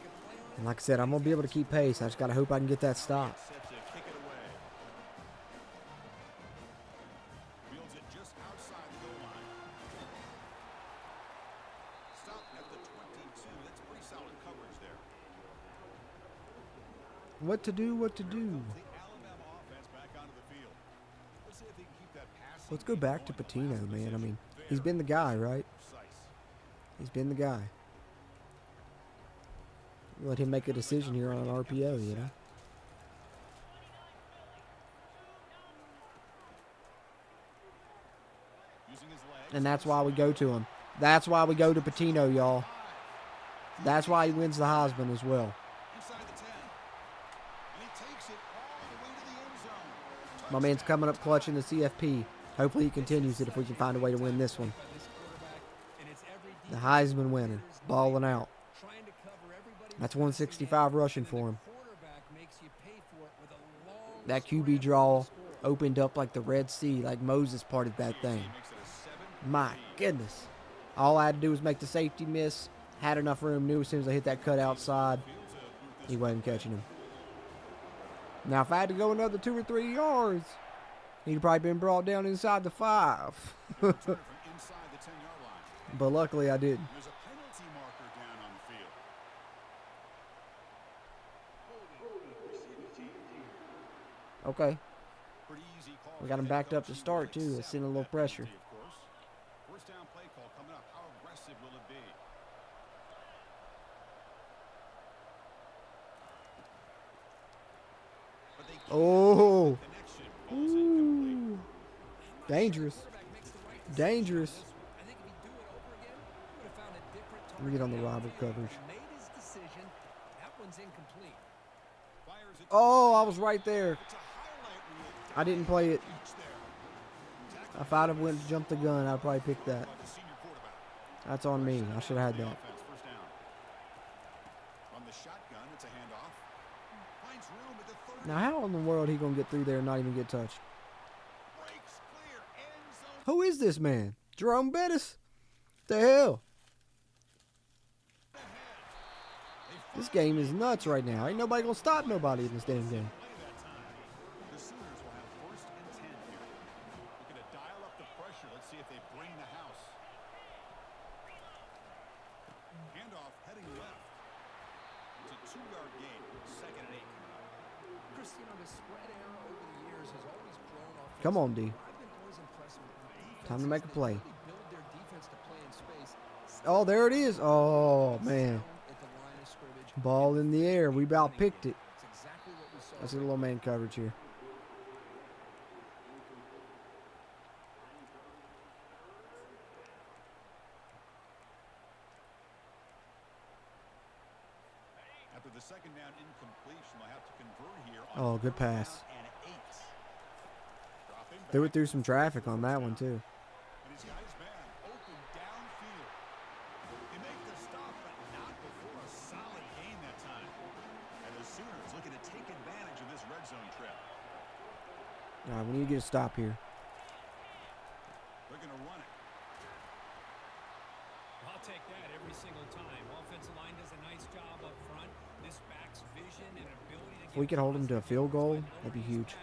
S1: And like I said, I'm going to be able to keep pace. I just got to hope I can get that stop. What to do, what to do. Let's go back to Patino, man. I mean, he's been the guy, right? He's been the guy. Let him make a decision here on an RPO, And that's why we go to him. That's why we go to Patino, y'all. That's why he wins the Heisman as well. My man's coming up clutch in the CFP. Hopefully he continues it if we can find a way to win this one. The Heisman winner, balling out. That's 165 rushing for him. That QB draw opened up like the Red Sea, like Moses parted that thing. My goodness. All I had to do was make the safety miss. Had enough room, knew as soon as I hit that cut outside, he wasn't catching him. Now, if I had to go another 2 or 3 yards, he'd probably been brought down inside the 5. But luckily, I didn't. Okay. We got him backed up to start, too. It's in a little pressure.
S2: First down play call coming up. How aggressive will it be?
S1: Oh.
S2: Connection falls incomplete.
S1: Ooh. Dangerous.
S3: Quarterback makes the right decision on
S1: Dangerous.
S3: this one. I think if he'd do it over again, he would have found a different
S1: Let me get on the
S3: target
S1: Robert
S3: downfield.
S1: coverage.
S3: He made his decision. That one's incomplete.
S2: Fires it to
S1: Oh, I was right there.
S2: It's a highlight reel.
S1: I didn't play it.
S2: Catch there.
S1: If I'd have went to jump the gun, I'd probably pick that.
S2: By the senior quarterback.
S1: That's on me. I should have had that.
S2: Offense, first down. From the shotgun, it's a handoff. Finds room at the 30.
S1: Now, how in the world he gonna get through there and not even get touched?
S2: Breaks clear. End zone.
S1: Who is this man? Jerome Bettis? The hell? This game is nuts right now. Ain't nobody gonna stop nobody in this damn game.
S2: Play that time. The Sooners will have first and 10 here. Looking to dial up the pressure. Let's see if they bring the house. Handoff heading left. It's a 2-yard gain. Second and 8 coming up.
S3: Chris, you know, the spread era over the years has always grown off.
S1: Come on, D.
S3: I've been always impressed with the defense.
S1: Time to make a play.
S3: They build their defense to play in space.
S1: Oh, there it is. Oh, man.
S3: At the line of scrimmage.
S1: Ball in the air. We about picked it.
S3: It's exactly what we saw.
S1: Let's get a little man coverage here.
S2: After the second down incompletion, they'll have to convert here on
S1: Oh, good pass.
S2: and 8. Dropping
S1: They went
S2: back.
S1: through some traffic on that one, too.
S2: And he's got his man open downfield. They make the stop, but not before a solid gain that time. And the Sooners looking to take advantage of this red zone trip.
S1: All right, we need to get a stop here.
S2: They're going to run it.
S3: I'll take that every single time. Offensive line does a nice job up front. This back's vision and ability to
S1: If we could hold them to a field goal, that'd be huge.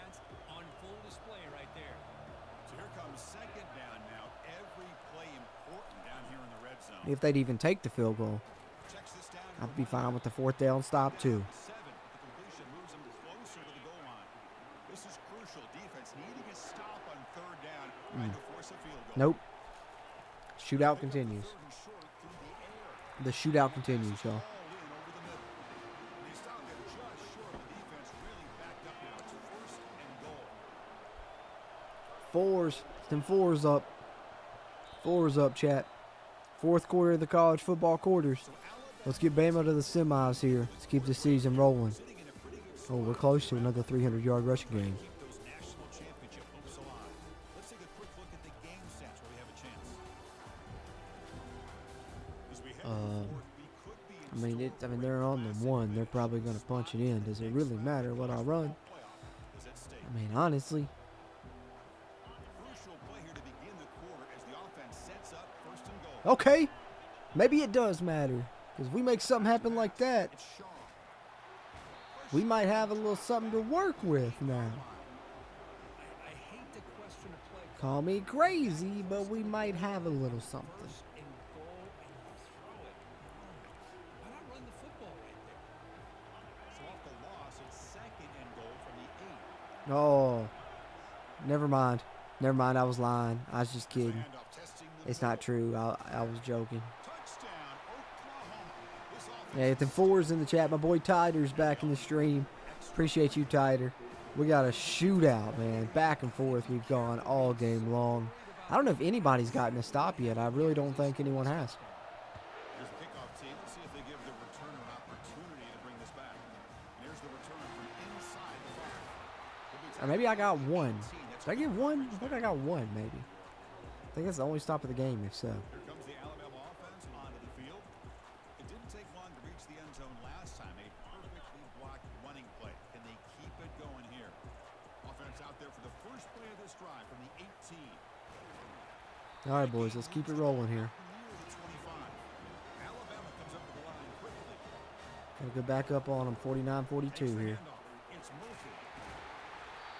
S3: On full display right there.
S2: So here comes second down now. Every play important down here in the red zone.
S1: If they'd even take the field goal,
S2: Checks this down.
S1: I'd be fine with the fourth down stop, too.
S2: 7. The completion moves them closer to the goal line. This is crucial. Defense needing a stop on third down. Trying to force a field goal.
S1: Nope. Shootout continues.
S2: Third and short through the air.
S1: The shootout continues, y'all.
S2: All in over the middle. They stopped it just short of the defense. Really backed up now. It's first and goal.
S1: Fours. Them fours up. Fours up, chat. Fourth quarter of the college football quarters. Let's get Bama to the semis here. Let's keep the season rolling. Oh, we're close to another 300-yard rushing game.
S2: Keep those national championship hopes alive. Let's take a quick look at the game stats where we have a chance. As we head to the fourth, we could be in
S1: I mean, they're on the one. They're probably going to punch it in. Does it really matter what I run?
S2: playoff is at stake.
S1: I mean, honestly.
S2: Crucial play here to begin the quarter as the offense sets up first and goal.
S1: Okay. Maybe it does matter. Because if we make something happen like that,
S2: It's Shaw.
S1: we might have a little something to work with now.
S3: I hate to question a play.
S1: Call me crazy, but we might have a little something.
S3: First and goal, and you throw it. Why not run the football right there?
S2: So off the loss, it's second and goal from the 8.
S1: Oh, never mind. Never mind. I was lying. I was just kidding.
S2: Handoff testing the
S1: It's not true. I was joking.
S2: touchdown, Oklahoma. This offense
S1: Hey, if the fours in the chat, my boy Tider's back in the stream. Appreciate you, Tider. We got a shootout, man. Back and forth we've gone all game long. I don't know if anybody's gotten a stop yet. I really don't think anyone has.
S2: Here's the kickoff team. Let's see if they give the returner an opportunity to bring this back. And here's the returner from inside the 5.
S1: Or maybe I got one. Did I get one? I think I got one, maybe. I think that's the only stop of the game, if so.
S2: Here comes the Alabama offense onto the field. It didn't take long to reach the end zone last time. A perfectly blocked running play. Can they keep it going here? Offense out there for the first play of this drive from the 18.
S1: All right, boys, let's keep it rolling here.
S2: Near the 25. Alabama comes up with the line quickly.
S1: Gotta go back up on them, 49-42 here.
S2: It's Murphy.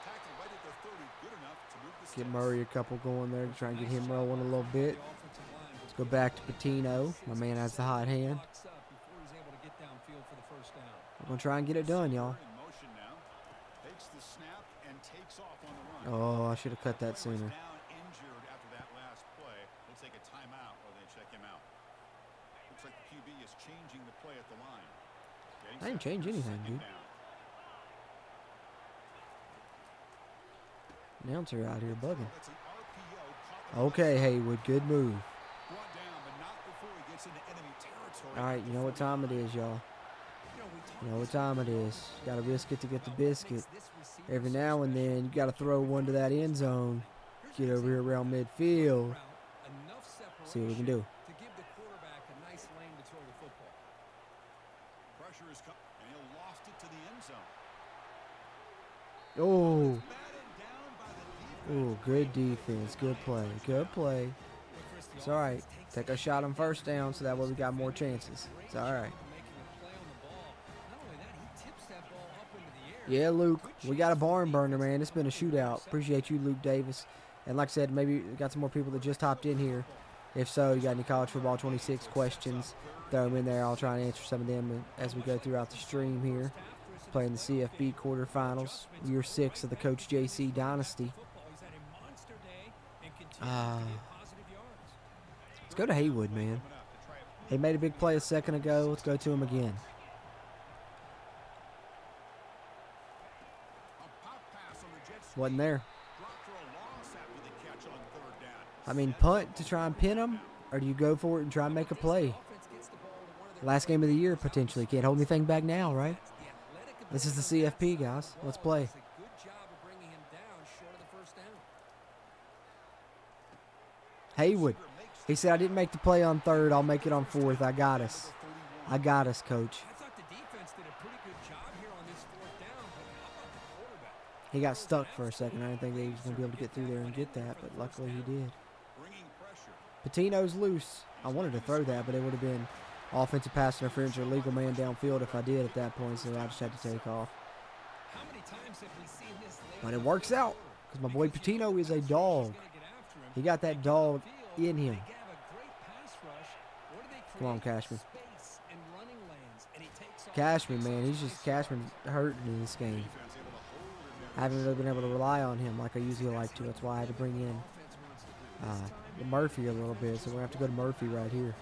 S2: Tackle right at the 30. Good enough to move the
S1: Get
S2: sticks.
S1: Murray a couple going there to try and get him rolling a little bit.
S3: The offensive line
S1: Let's go back to Patino. My man has the hot hand.
S3: locks up before he's able to get downfield for the first down.
S1: We're going to try and get it done, y'all.
S2: In motion now. Takes the snap and takes off on the run.
S1: Oh, I should have cut that
S2: Player was
S1: sooner.
S2: down injured after that last play. We'll take a timeout while they check him out. Looks like the QB is changing the play at the line.
S1: I didn't change anything, dude. Announcer out here bugging.
S2: That's an RPO. Caught
S1: Okay, Haywood, good move.
S2: brought down, but not before he gets into enemy territory.
S1: All right, you know what time it is, y'all. You know what time it is. You got to risk it to get the biscuit. Every now and then, you got to throw one to that end zone. Get over here around midfield. See what we can do.
S3: To give the quarterback a nice lane to throw the football.
S2: Pressure is coming, and he'll loft it to the end zone.
S1: Oh,
S2: Batted down by the defense.
S1: oh, good defense. Good play. Good play. It's all right. Take a shot on first down so that way we got more chances. It's all right. Yeah, Luke, we got a barn burner, man. It's been a shootout. Appreciate you, Luke Davis. And like I said, maybe we got some more people that just hopped in here. If so, you got any college football 26 questions, throw them in there. I'll try and answer some of them as we go throughout the stream here. Playing the CFB quarterfinals, year 6 of the Coach JC Dynasty. Let's go to Haywood, man. He made a big play a second ago. Let's go to him again. Wasn't there. I mean, punt to try and pin him, or do you go for it and try and make a play? Last game of the year, potentially. Can't hold anything back now, right? This is the CFP, guys. Let's play. Haywood. He said, I didn't make the play on third. I'll make it on fourth. I got us. I got us, Coach. He got stuck for a second. I didn't think he was going to be able to get through there and get that, but luckily he did. Patino's loose. I wanted to throw that, but it would have been offensive pass interference or legal man downfield if I did at that point, so I just had to take off. But it works out because my boy Patino is a dog. He got that dog in him. Come on, Cashman. Cashman, man, he's just Cashman's hurting in this game. I haven't really been able to rely on him like I usually like to. That's why I had to bring in Murphy a little bit. So we're going to have to go to Murphy right here.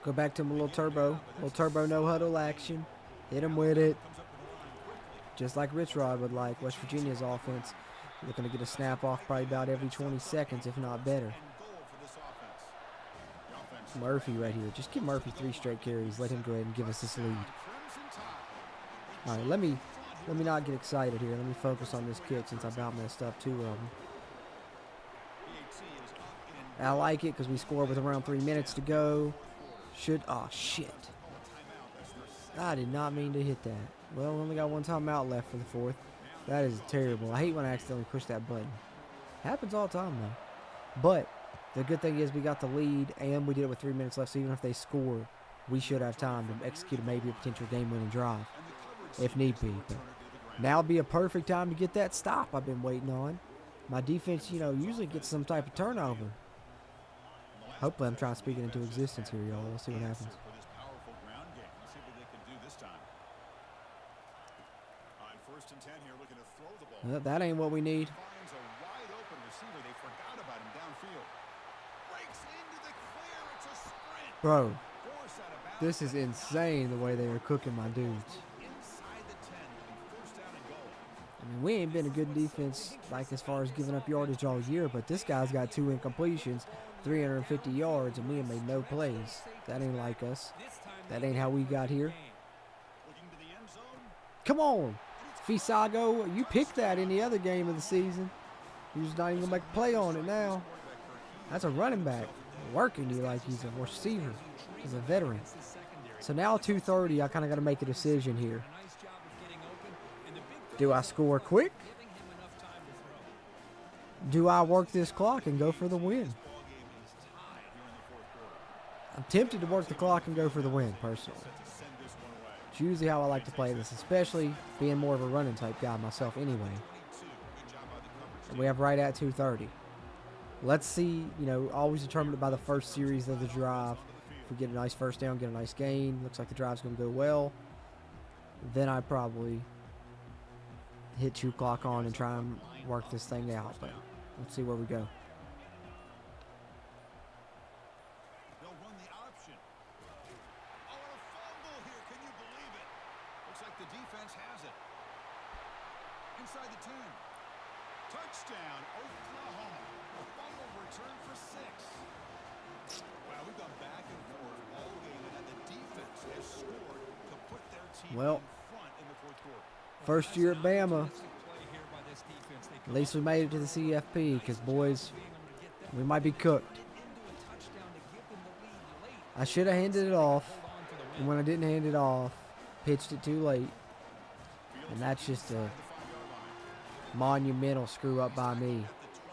S1: Go back to him a little turbo. Little turbo no huddle action. Hit him with it. Just like Rich Rod would like. West Virginia's offense. Looking to get a snap off probably about every 20 seconds, if not better. Murphy right here. Just give Murphy 3 straight carries. Let him go ahead and give us this lead. All right, let me not get excited here. Let me focus on this kick since I about messed up 2 of them. I like it because we scored with around 3 minutes to go. Oh, shit. I did not mean to hit that. Well, we only got 1 timeout left for the 4th. That is terrible. I hate when I accidentally push that button. Happens all the time, though. But the good thing is we got the lead, and we did it with 3 minutes left, so even if they score, we should have time to execute maybe a potential game-winning drive, if need be. But now would be a perfect time to get that stop I've been waiting on. My defense, usually gets some type of turnover. Hopefully I'm trying to speak it into existence here, y'all. We'll see what happens. That ain't what we need. Bro, this is insane the way they are cooking my dudes. I mean, we ain't been a good defense like as far as giving up yardage all year, but this guy's got 2 incompletions, 350 yards, and we have made no plays. That ain't like us. That ain't how we got here. Come on. Fisago, you picked that any other game of the season. You're just not even going to make a play on it now. That's a running back. Working you like he's a receiver. He's a veteran. So now 2:30, I kind of got to make a decision here. Do I score quick? Do I work this clock and go for the win? I'm tempted to work the clock and go for the win, personally. It's usually how I like to play this, especially being more of a running type guy myself anyway. And we have right at 2:30. Let's see, always determined by the first series of the drive. If we get a nice first down, get a nice gain, looks like the drive's going to go well, then I probably hit 2 clock on and try and work this thing out. But let's see where we go.
S2: the defense has it. Inside the 10. Touchdown, Oklahoma. A fumble return for 6. Wow, we've gone back and forth all game, and the defense has scored to put their team
S1: Well,
S2: in front in the fourth quarter.
S1: first year at Bama. At least we made it to the CFP because, boys, we might be cooked. I should have handed it off, and when I didn't hand it off, pitched it too late. And that's just a monumental screw up by me.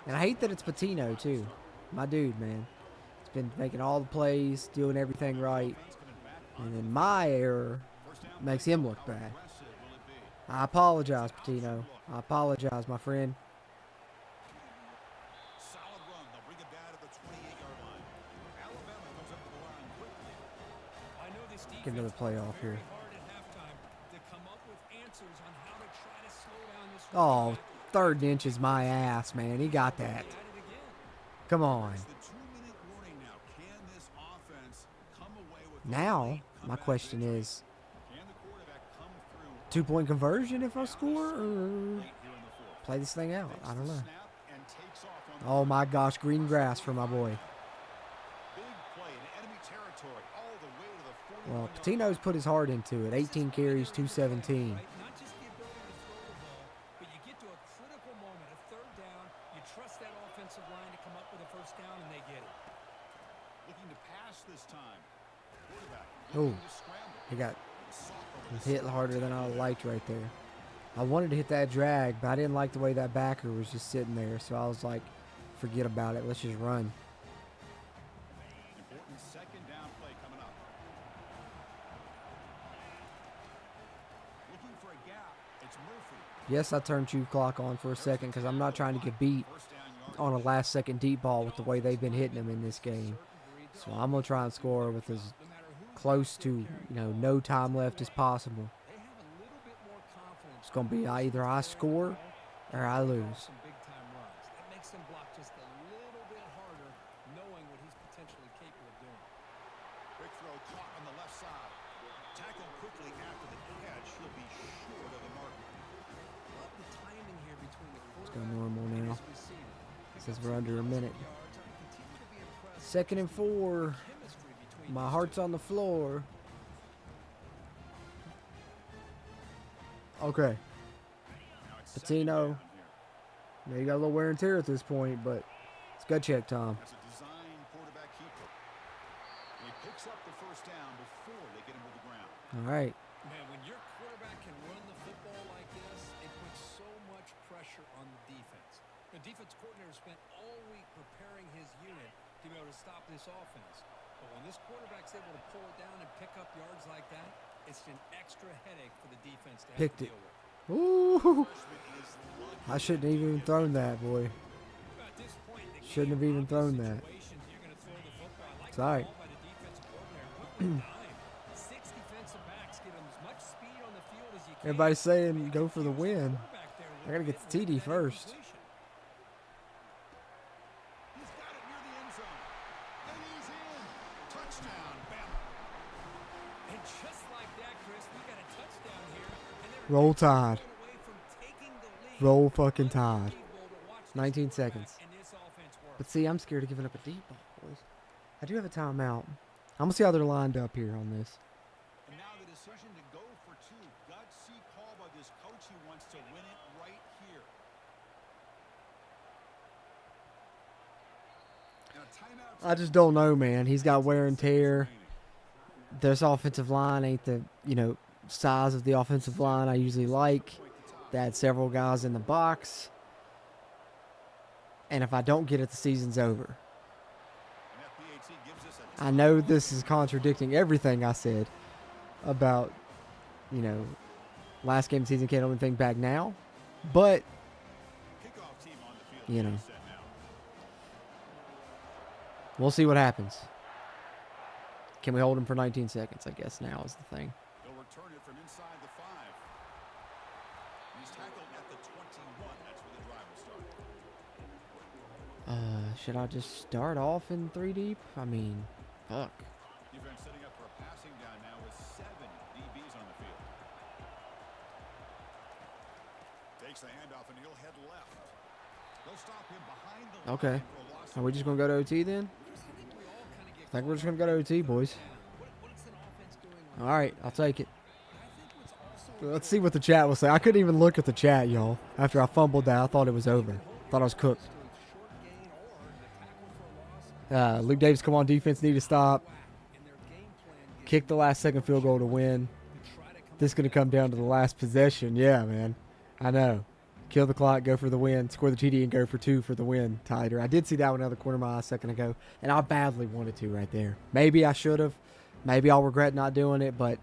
S1: And I hate that it's Patino, too. My dude, man. He's been making all the plays, doing everything right. And then my error makes him look bad. I apologize, Patino. I apologize, my friend.
S2: Solid run. They'll bring it down to the 28-yard line. Alabama comes up to the line quickly.
S3: I know this
S1: Get another
S3: defense
S1: play
S3: worked
S1: off
S3: very
S1: here.
S3: hard at halftime to come up with answers on how to try to slow down this
S1: Oh,
S3: running back.
S1: 3rd and inch is my ass, man. He got that.
S3: At it again.
S1: Come on.
S2: It's the 2-minute warning now. Can this offense come away with a
S1: Now,
S2: late
S1: my
S2: comeback
S1: question
S2: victory?
S1: is,
S2: Can the quarterback come through
S1: 2-point conversion if I score, or
S2: late here in the fourth?
S1: play this thing out? I don't know.
S2: Snap and takes off on the
S1: Oh my gosh, green grass for my boy.
S2: big play in enemy territory all the way to the 41-yard
S1: Well,
S2: line.
S1: Patino's put his heart into it. 18 carries, 217.
S3: Right? Not just the ability to throw the ball, but you get to a critical moment, a 3rd down, you trust that offensive line to come up with a 1st down, and they get it.
S2: Looking to pass this time. Quarterback
S1: Oh,
S2: looking to scramble.
S1: he got
S2: Soft over the
S1: hit harder than I liked right there. I wanted to hit that drag, but I didn't like the way that backer was just sitting there. So I was like, forget about it. Let's just run.
S2: important 2nd down play coming up. Looking for a gap. It's Murphy.
S1: Yes, I turned chew clock on for a second because I'm not trying to get beat
S2: 1st down yard.
S1: on a last-second deep ball with the way they've been hitting him in this game. So I'm going to try and score with as close to, no time left as possible.
S3: They have a little bit more confidence.
S1: It's going to be either I score or I lose.
S3: Some big-time runs. That makes them block just a little bit harder, knowing what he's potentially capable of doing.
S2: Big throw caught on the left side. Tackled quickly after the catch. He'll be short of the mark.
S3: Love the timing here between the
S1: Let's go
S3: quarterback
S1: normal
S3: and
S1: now.
S3: his receiver.
S1: Since we're under a minute.
S3: Yards, I continue to be impressed
S1: 2nd and 4.
S3: chemistry between
S1: My
S3: these
S1: heart's on the floor. Okay.
S2: Now it's
S1: Patino. Now you got a little wear and tear at this point, but it's gut check time.
S2: That's a design quarterback keeper. And he picks up the 1st down before they get him to the ground.
S1: All right.
S3: Man, when your quarterback can run the football like this, it puts so much pressure on the defense. The defense coordinator spent all week preparing his unit to be able to stop this offense. But when this quarterback's able to pull it down and pick up yards like that, it's an extra headache for the defense to have
S1: Picked
S3: to
S1: it.
S3: deal with.
S1: Ooh.
S2: Freshman is lucky.
S1: I shouldn't have even thrown that, boy.
S3: At this point, the
S1: Shouldn't have even thrown that.
S3: situations, you're going to throw the football. I like
S1: It's all right.
S3: the call by the defensive coordinator. Quick dime. 6 defensive backs get them as much speed on the field as you can.
S1: Everybody's saying go for the win.
S3: Quarterback there
S1: I got to get the
S3: with
S1: TD
S3: that
S1: first.
S3: incompletion.
S2: He's got it near the end zone. And he's in. Touchdown, Bama.
S3: And just like that, Chris, we got a touchdown here. And they're
S1: Roll Tide.
S3: away from taking the lead.
S1: Roll fucking Tide.
S3: Unbelievable to watch this
S1: 19
S3: quarterback
S1: seconds.
S3: and this offense work.
S1: But see, I'm scared of giving up a deep ball, boys. I do have a timeout. I'm going to see how they're lined up here on this.
S2: And now the decision to go for 2. Gutsy call by this coach. He wants to win it right here. And a timeout.
S1: I just don't know, man. He's got wear and tear. This offensive line ain't the, size of the offensive line I usually like. They had several guys in the box. And if I don't get it, the season's over. I know this is contradicting everything I said about, last game of the season, can't hold anything back now. But,
S2: Kickoff team on the field. Set now.
S1: we'll see what happens. Can we hold him for 19 seconds, I guess now is the thing.
S2: They'll return it from inside the 5. He's tackled at the 21. That's where the drive will start.
S1: Should I just start off in 3 deep? I mean, fuck.
S2: Defense setting up for a passing down now with 7 DBs on the field. Takes the handoff and he'll head left. They'll stop him behind the
S1: Okay.
S2: line for a loss
S1: Are
S2: of
S1: we just going to go to OT then? I think we're just going to go to OT, boys. All right, I'll take it. Let's see what the chat will say. I couldn't even look at the chat, y'all. After I fumbled that, I thought it was over. Thought I was cooked. Luke Davis, come on, defense, need to stop. Kick the last second field goal to win. This is going to come down to the last possession. Yeah, man. I know. Kill the clock, go for the win. Score the TD and go for 2 for the win, tighter. I did see that one out of the corner of my eye a second ago, and I badly wanted to right there. Maybe I should have. Maybe I'll regret not doing it, but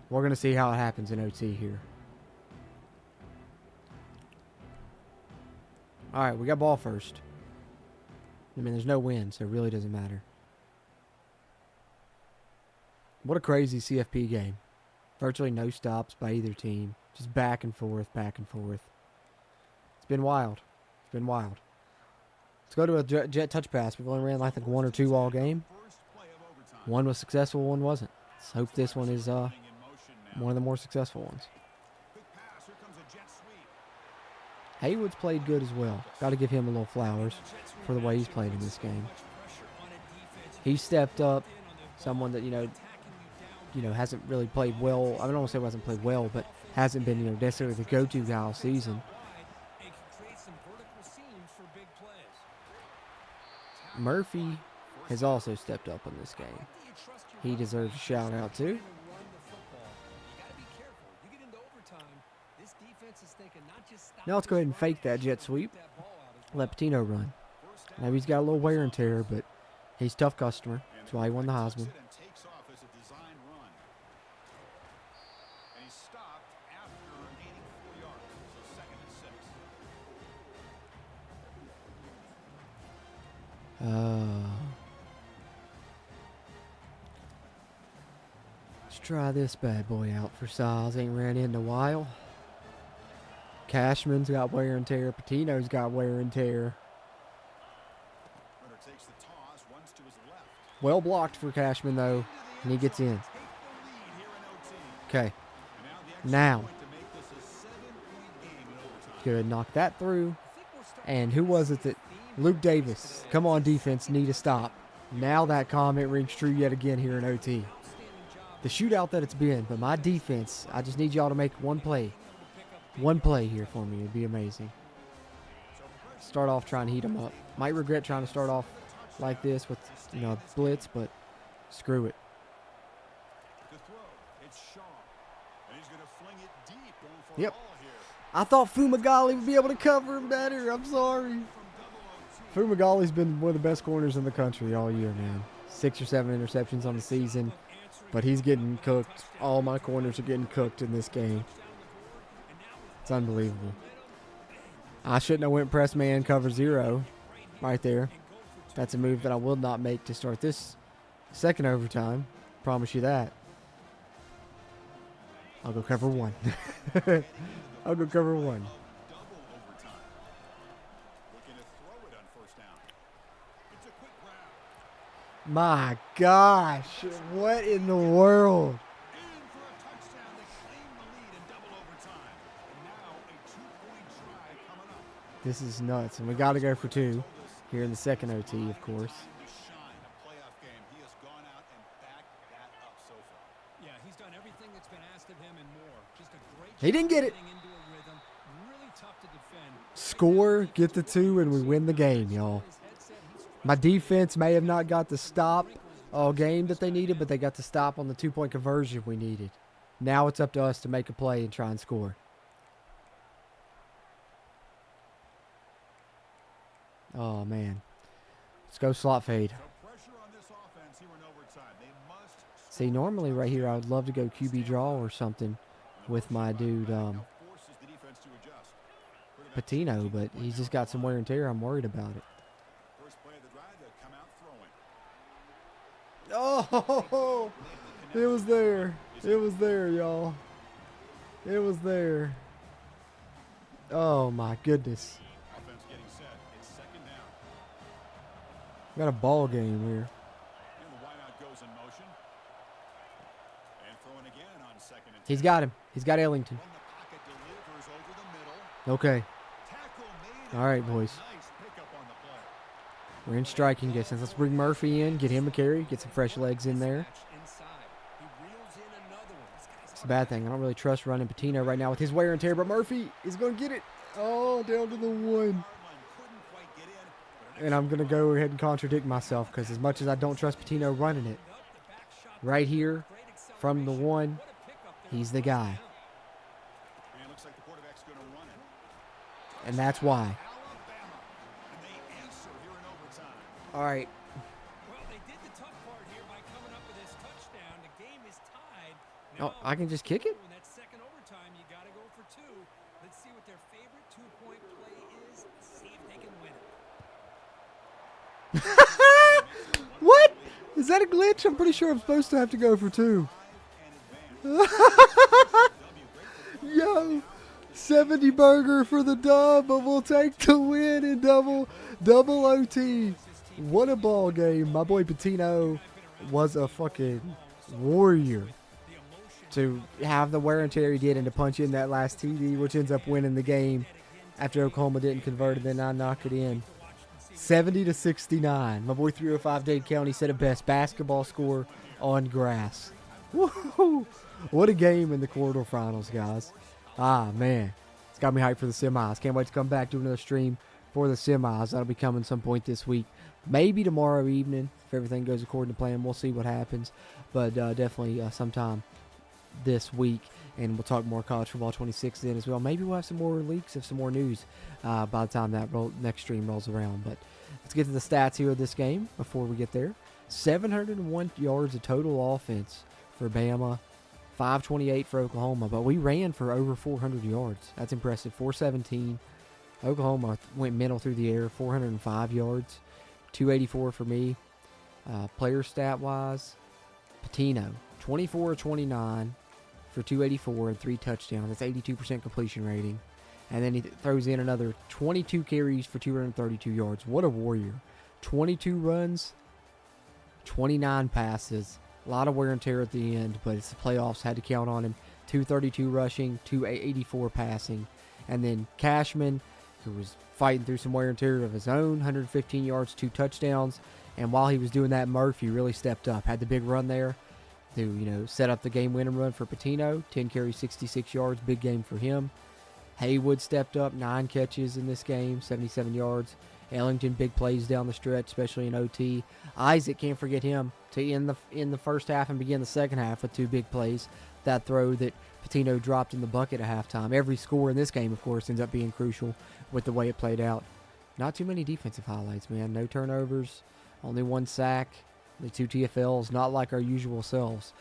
S1: we're going to see how it happens in OT here. All right, we got ball first. I mean, there's no win, so it really doesn't matter. What a crazy CFP game. Virtually no stops by either team. Just back and forth, back and forth. It's been wild. It's been wild. Let's go to a jet touch pass. We've only ran like 1 or 2 all game. One was successful, one wasn't. Let's hope this one is one of the more successful ones. Haywood's played good as well. Got to give him a little flowers for the way he's played in this game. He stepped up. Someone that, you know, hasn't really played well. I don't want to say hasn't played well, but hasn't been, necessarily the go-to guy all season. Murphy has also stepped up in this game. He deserves a shout out too. Now let's go ahead and fake that jet sweep. Let Patino run. Now he's got a little wear and tear, but he's a tough customer. That's why he won the Heisman. Let's try this bad boy out for size. Ain't ran in a while. Cashman's got wear and tear. Patino's got wear and tear. Well blocked for Cashman, though, and he gets in. Okay. Now. Good. Knock that through. And who was it that... Luke Davis. Come on, defense. Need to stop. Now that comment rings true yet again here in OT. The shootout that it's been, but my defense, I just need y'all to make one play. One play here for me. It'd be amazing. Start off trying to heat them up. Might regret trying to start off like this with, a blitz, but screw it. Yep. I thought Fumagalli would be able to cover him better. I'm sorry. Fumagalli's been one of the best corners in the country all year, man. 6 or 7 interceptions on the season, but he's getting cooked. All my corners are getting cooked in this game. It's unbelievable. I shouldn't have went press man cover 0 right there. That's a move that I will not make to start this second overtime. Promise you that. I'll go cover 1. I'll go cover 1. My gosh. What in the world? This is nuts. And we got to go for 2 here in the second OT, of course. He didn't get it. Score, get the 2, and we win the game, y'all. My defense may have not got the stop all game that they needed, but they got the stop on the 2-point conversion we needed. Now it's up to us to make a play and try and score. Oh, man. Let's go slot fade. See, normally right here I would love to go QB draw or something with my dude Patino, but he's just got some wear and tear. I'm worried about it. Oh, it was there. It was there, y'all. It was there. Oh, my goodness. We got a ball game here. He's got him. He's got Ellington. Okay.
S2: Tackle made.
S1: All right, boys.
S2: Nice pickup on the play.
S1: We're in striking distance. Let's bring Murphy in, get him a carry, get some fresh legs in there. It's a bad thing. I don't really trust running Patino right now with his wear and tear, but Murphy is going to get it. Oh, down to the 1.
S2: Couldn't quite get in.
S1: And I'm going to go ahead and contradict myself because as much as I don't trust Patino running it, right here from the 1, he's the guy.
S2: And it looks like the quarterback's going to run it.
S1: And that's why.
S2: Alabama. And they answer here in overtime.
S1: All right.
S3: Well, they did the tough part here by coming up with this touchdown. The game is tied.
S1: Oh, I can just kick it?
S3: In that second overtime, you got to go for 2. Let's see what their favorite 2-point play is. See if they can win it.
S1: What? Is that a glitch? I'm pretty sure I'm supposed to have to go for 2. Yo, 70 burger for the dub, but we'll take the win in double OT. What a ball game. My boy Patino was a fucking warrior to have the wear and tear he did and to punch in that last TD, which ends up winning the game after Oklahoma didn't convert and then I knock it in. 70-69. My boy 305 Dade County said it best. Basketball score on grass. Woo-hoo. What a game in the quarterfinals, guys. Ah, man. It's got me hyped for the semis. Can't wait to come back, do another stream for the semis. That'll be coming some point this week. Maybe tomorrow evening if everything goes according to plan. We'll see what happens. But definitely sometime this week. And we'll talk more college football 26 then as well. Maybe we'll have some more leaks of some more news by the time that next stream rolls around. But let's get to the stats here of this game before we get there. 701 yards of total offense for Bama. 528 for Oklahoma. But we ran for over 400 yards. That's impressive. 417. Oklahoma went mental through the air. 405 yards. 284 for me. Player stat-wise, Patino. 24-29. For 284 and 3 touchdowns. That's 82% completion rating. And then he throws in another 22 carries for 232 yards. What a warrior. 22 runs, 29 passes. A lot of wear and tear at the end, but it's the playoffs. Had to count on him. 232 rushing, 284 passing. And then Cashman, who was fighting through some wear and tear of his own, 115 yards, 2 touchdowns. And while he was doing that, Murphy really stepped up. Had the big run there to, set up the game-winning run for Patino. 10 carries, 66 yards. Big game for him. Haywood stepped up. 9 catches in this game, 77 yards. Ellington, big plays down the stretch, especially in OT. Isaac, can't forget him, to end the first half and begin the second half with 2 big plays. That throw that Patino dropped in the bucket at halftime. Every score in this game, of course, ends up being crucial with the way it played out. Not too many defensive highlights, man. No turnovers, only 1 sack. The 2 TFLs, not like our usual selves.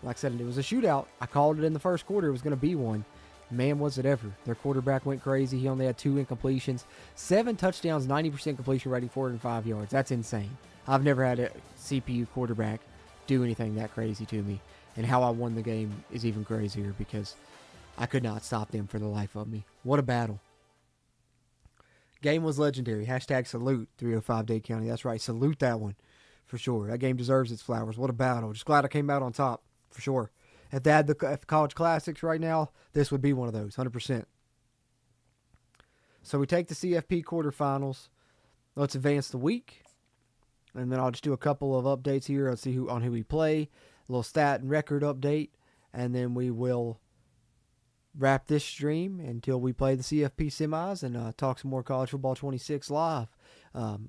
S1: Like I said, it was a shootout. I called it in the first quarter. It was going to be one. Man, was it ever. Their quarterback went crazy. He only had 2 incompletions. 7 touchdowns, 90% completion rating, 405 yards. That's insane. I've never had a CPU quarterback do anything that crazy to me. And how I won the game is even crazier because I could not stop them for the life of me. What a battle. Game was legendary. Hashtag salute 305 Dade County. That's right. Salute that one. For sure. That game deserves its flowers. What a battle. Just glad I came out on top. For sure. If they had the college classics right now, this would be one of those. 100%. So we take the CFP quarterfinals. Let's advance the week. And then I'll just do a couple of updates here. Let's see who we play. A little stat and record update. And then we will wrap this stream until we play the CFP semis and talk some more college football 26 live. Of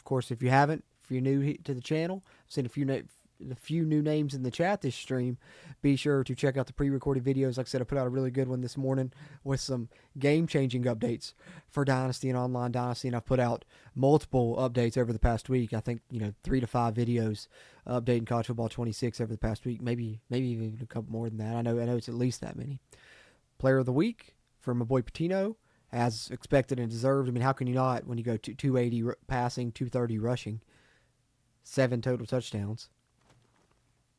S1: course, if you're new to the channel, I've seen a few new names in the chat this stream. Be sure to check out the pre-recorded videos. Like I said, I put out a really good one this morning with some game-changing updates for Dynasty and Online Dynasty, and I've put out multiple updates over the past week. I think 3 to 5 videos updating college football 26 over the past week. Maybe even a couple more than that. I know it's at least that many. Player of the week for my boy Patino, as expected and deserved. I mean, how can you not when you go 280 passing, 230 rushing? 7 total touchdowns.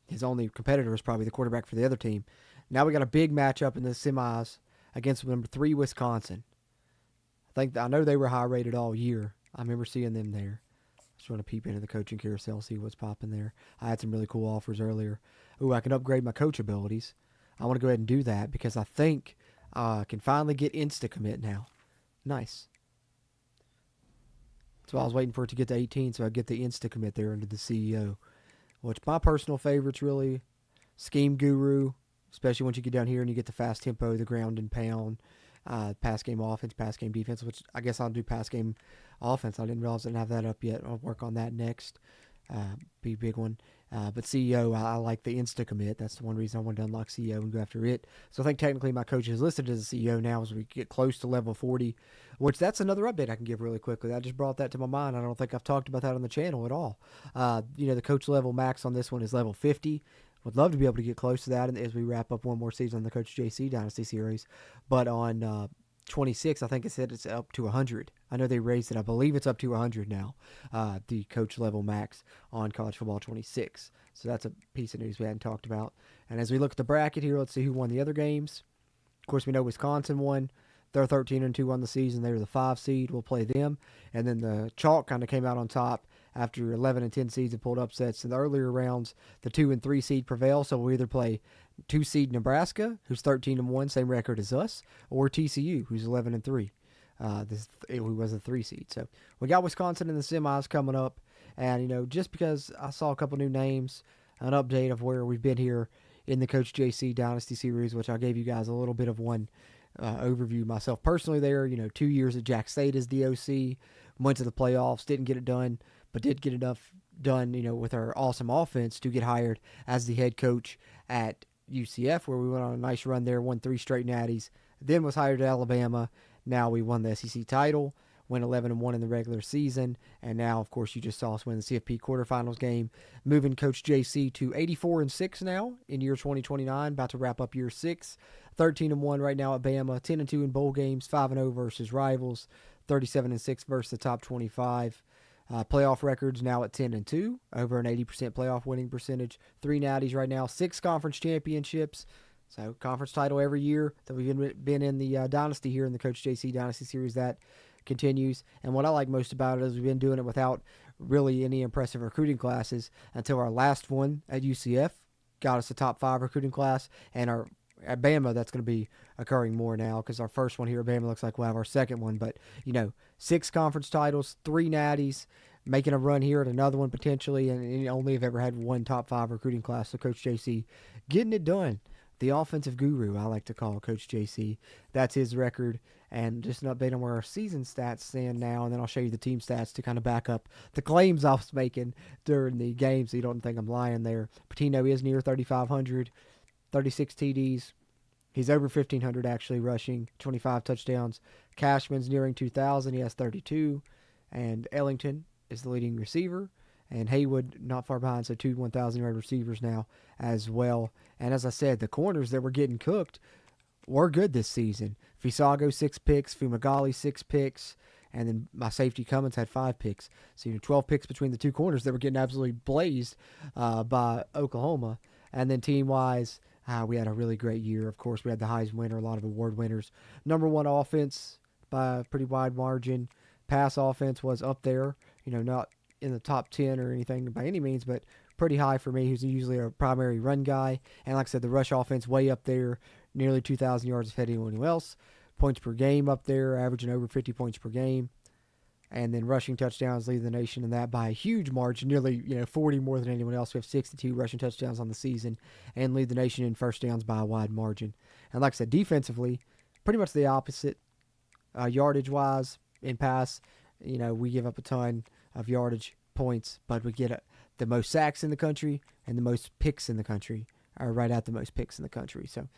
S1: His only competitor is probably the quarterback for the other team. Now we got a big matchup in the semis against number 3 Wisconsin. I know they were high rated all year. I remember seeing them there. Just want to peep into the coaching carousel, see what's popping there. I had some really cool offers earlier. Ooh, I can upgrade my coach abilities. I want to go ahead and do that because I think I can finally get insta commit now. Nice. So I was waiting for it to get to 18 so I get the insta commit there under the CEO. Which my personal favorites really, Scheme Guru, especially once you get down here and you get the fast tempo, the ground and pound, pass game offense, pass game defense, which I guess I'll do pass game offense. I didn't realize I didn't have that up yet. I'll work on that next. Be a big one. But CEO, I like the insta commit. That's the one reason I wanted to unlock CEO and go after it. So I think technically my coach is listed as a CEO now as we get close to level 40, which that's another update I can give really quickly. I just brought that to my mind. I don't think I've talked about that on the channel at all. The coach level max on this one is level 50. Would love to be able to get close to that as we wrap up one more season on the Coach JC Dynasty series. But on 26, I think it said it's up to 100. I know they raised it. I believe it's up to 100 now, the coach level max on college football 26. So that's a piece of news we hadn't talked about. And as we look at the bracket here, let's see who won the other games. Of course, we know Wisconsin won. They're 13-2 on the season. They were the 5 seed. We'll play them. And then the chalk kind of came out on top after 11 and 10 seeds have pulled upsets. In the earlier rounds, the 2 and 3 seed prevail. So we'll either play 2 seed Nebraska, who's 13-1, same record as us, or TCU, who's 11-3. Who was a 3 seed. So we got Wisconsin in the semis coming up. And, just because I saw a couple new names, an update of where we've been here in the Coach JC Dynasty series, which I gave you guys a little bit of one overview myself personally there. 2 years at Jack State as the OC, went to the playoffs, didn't get it done, but did get enough done, with our awesome offense to get hired as the head coach at UCF, where we went on a nice run there, won 3 straight natties, then was hired at Alabama. Now we won the SEC title, went 11-1 in the regular season, and now, of course, you just saw us win the CFP quarterfinals game, moving Coach JC to 84-6 now in year 2029, about to wrap up year 6, 13-1 right now at Bama, 10-2 in bowl games, 5-0 versus rivals, 37-6 versus the top 25. Playoff records now at 10-2, over an 80% playoff winning percentage, 3 natties right now, 6 conference championships. So conference title every year that we've been in the Dynasty here in the Coach JC Dynasty series. That continues. And what I like most about it is we've been doing it without really any impressive recruiting classes until our last one at UCF got us a top 5 recruiting class. And at Bama, that's going to be occurring more now because our first one here at Bama looks like we'll have our second one. But, 6 conference titles, 3 natties, making a run here at another one potentially, and only have ever had one top 5 recruiting class. So Coach JC getting it done. The offensive guru, I like to call Coach JC. That's his record. And just an update on where our season stats stand now, and then I'll show you the team stats to kind of back up the claims I was making during the game so you don't think I'm lying there. Patino is near 3,500, 36 TDs. He's over 1,500 actually rushing, 25 touchdowns. Cashman's nearing 2,000. He has 32. And Ellington is the leading receiver. And Haywood not far behind, so 2 1,000-yard receivers now as well. And as I said, the corners that were getting cooked were good this season. Fisago, 6 picks. Fumagalli, 6 picks. And then my safety Cummins had 5 picks. So 12 picks between the 2 corners that were getting absolutely blazed by Oklahoma. And then team-wise, we had a really great year. Of course, we had the Heisman winner, a lot of award winners. Number 1 offense by a pretty wide margin. Pass offense was up there, not in the top 10 or anything by any means, but pretty high for me, who's usually a primary run guy. And like I said, the rush offense way up there, nearly 2,000 yards ahead of anyone else. Points per game up there, averaging over 50 points per game. And then rushing touchdowns lead the nation in that by a huge margin, nearly 40 more than anyone else. We have 62 rushing touchdowns on the season and lead the nation in first downs by a wide margin. And like I said, defensively, pretty much the opposite. Yardage-wise, in pass, we give up a ton of yardage points, but we get the most sacks in the country and the most picks in the country, or right at the most picks in the country. So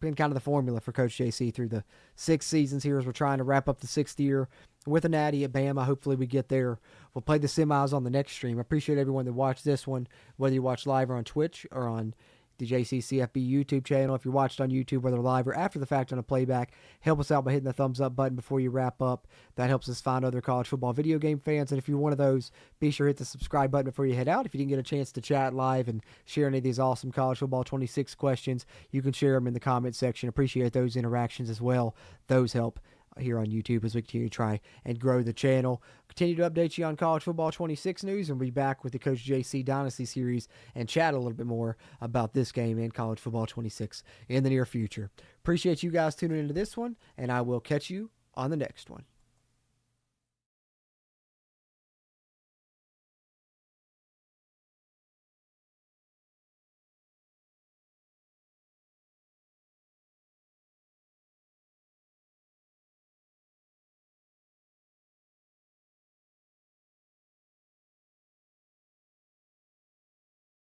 S1: been kind of the formula for Coach JC through the 6 seasons here as we're trying to wrap up the 6th year with a natty at Bama. Hopefully we get there. We'll play the semis on the next stream. I appreciate everyone that watched this one, whether you watch live or on Twitch or on the JC CFB YouTube channel. If you watched on YouTube, whether live or after the fact on a playback, help us out by hitting the thumbs up button before you wrap up. That helps us find other college football video game fans. And if you're one of those, be sure to hit the subscribe button before you head out. If you didn't get a chance to chat live and share any of these awesome college football 26 questions, you can share them in the comment section. Appreciate those interactions as well. Those help here on YouTube as we continue to try and grow the channel. Continue to update you on college football 26 news, and we'll be back with the Coach JC Dynasty series and chat a little bit more about this game and college football 26 in the near future. Appreciate you guys tuning into this one, and I will catch you on the next one.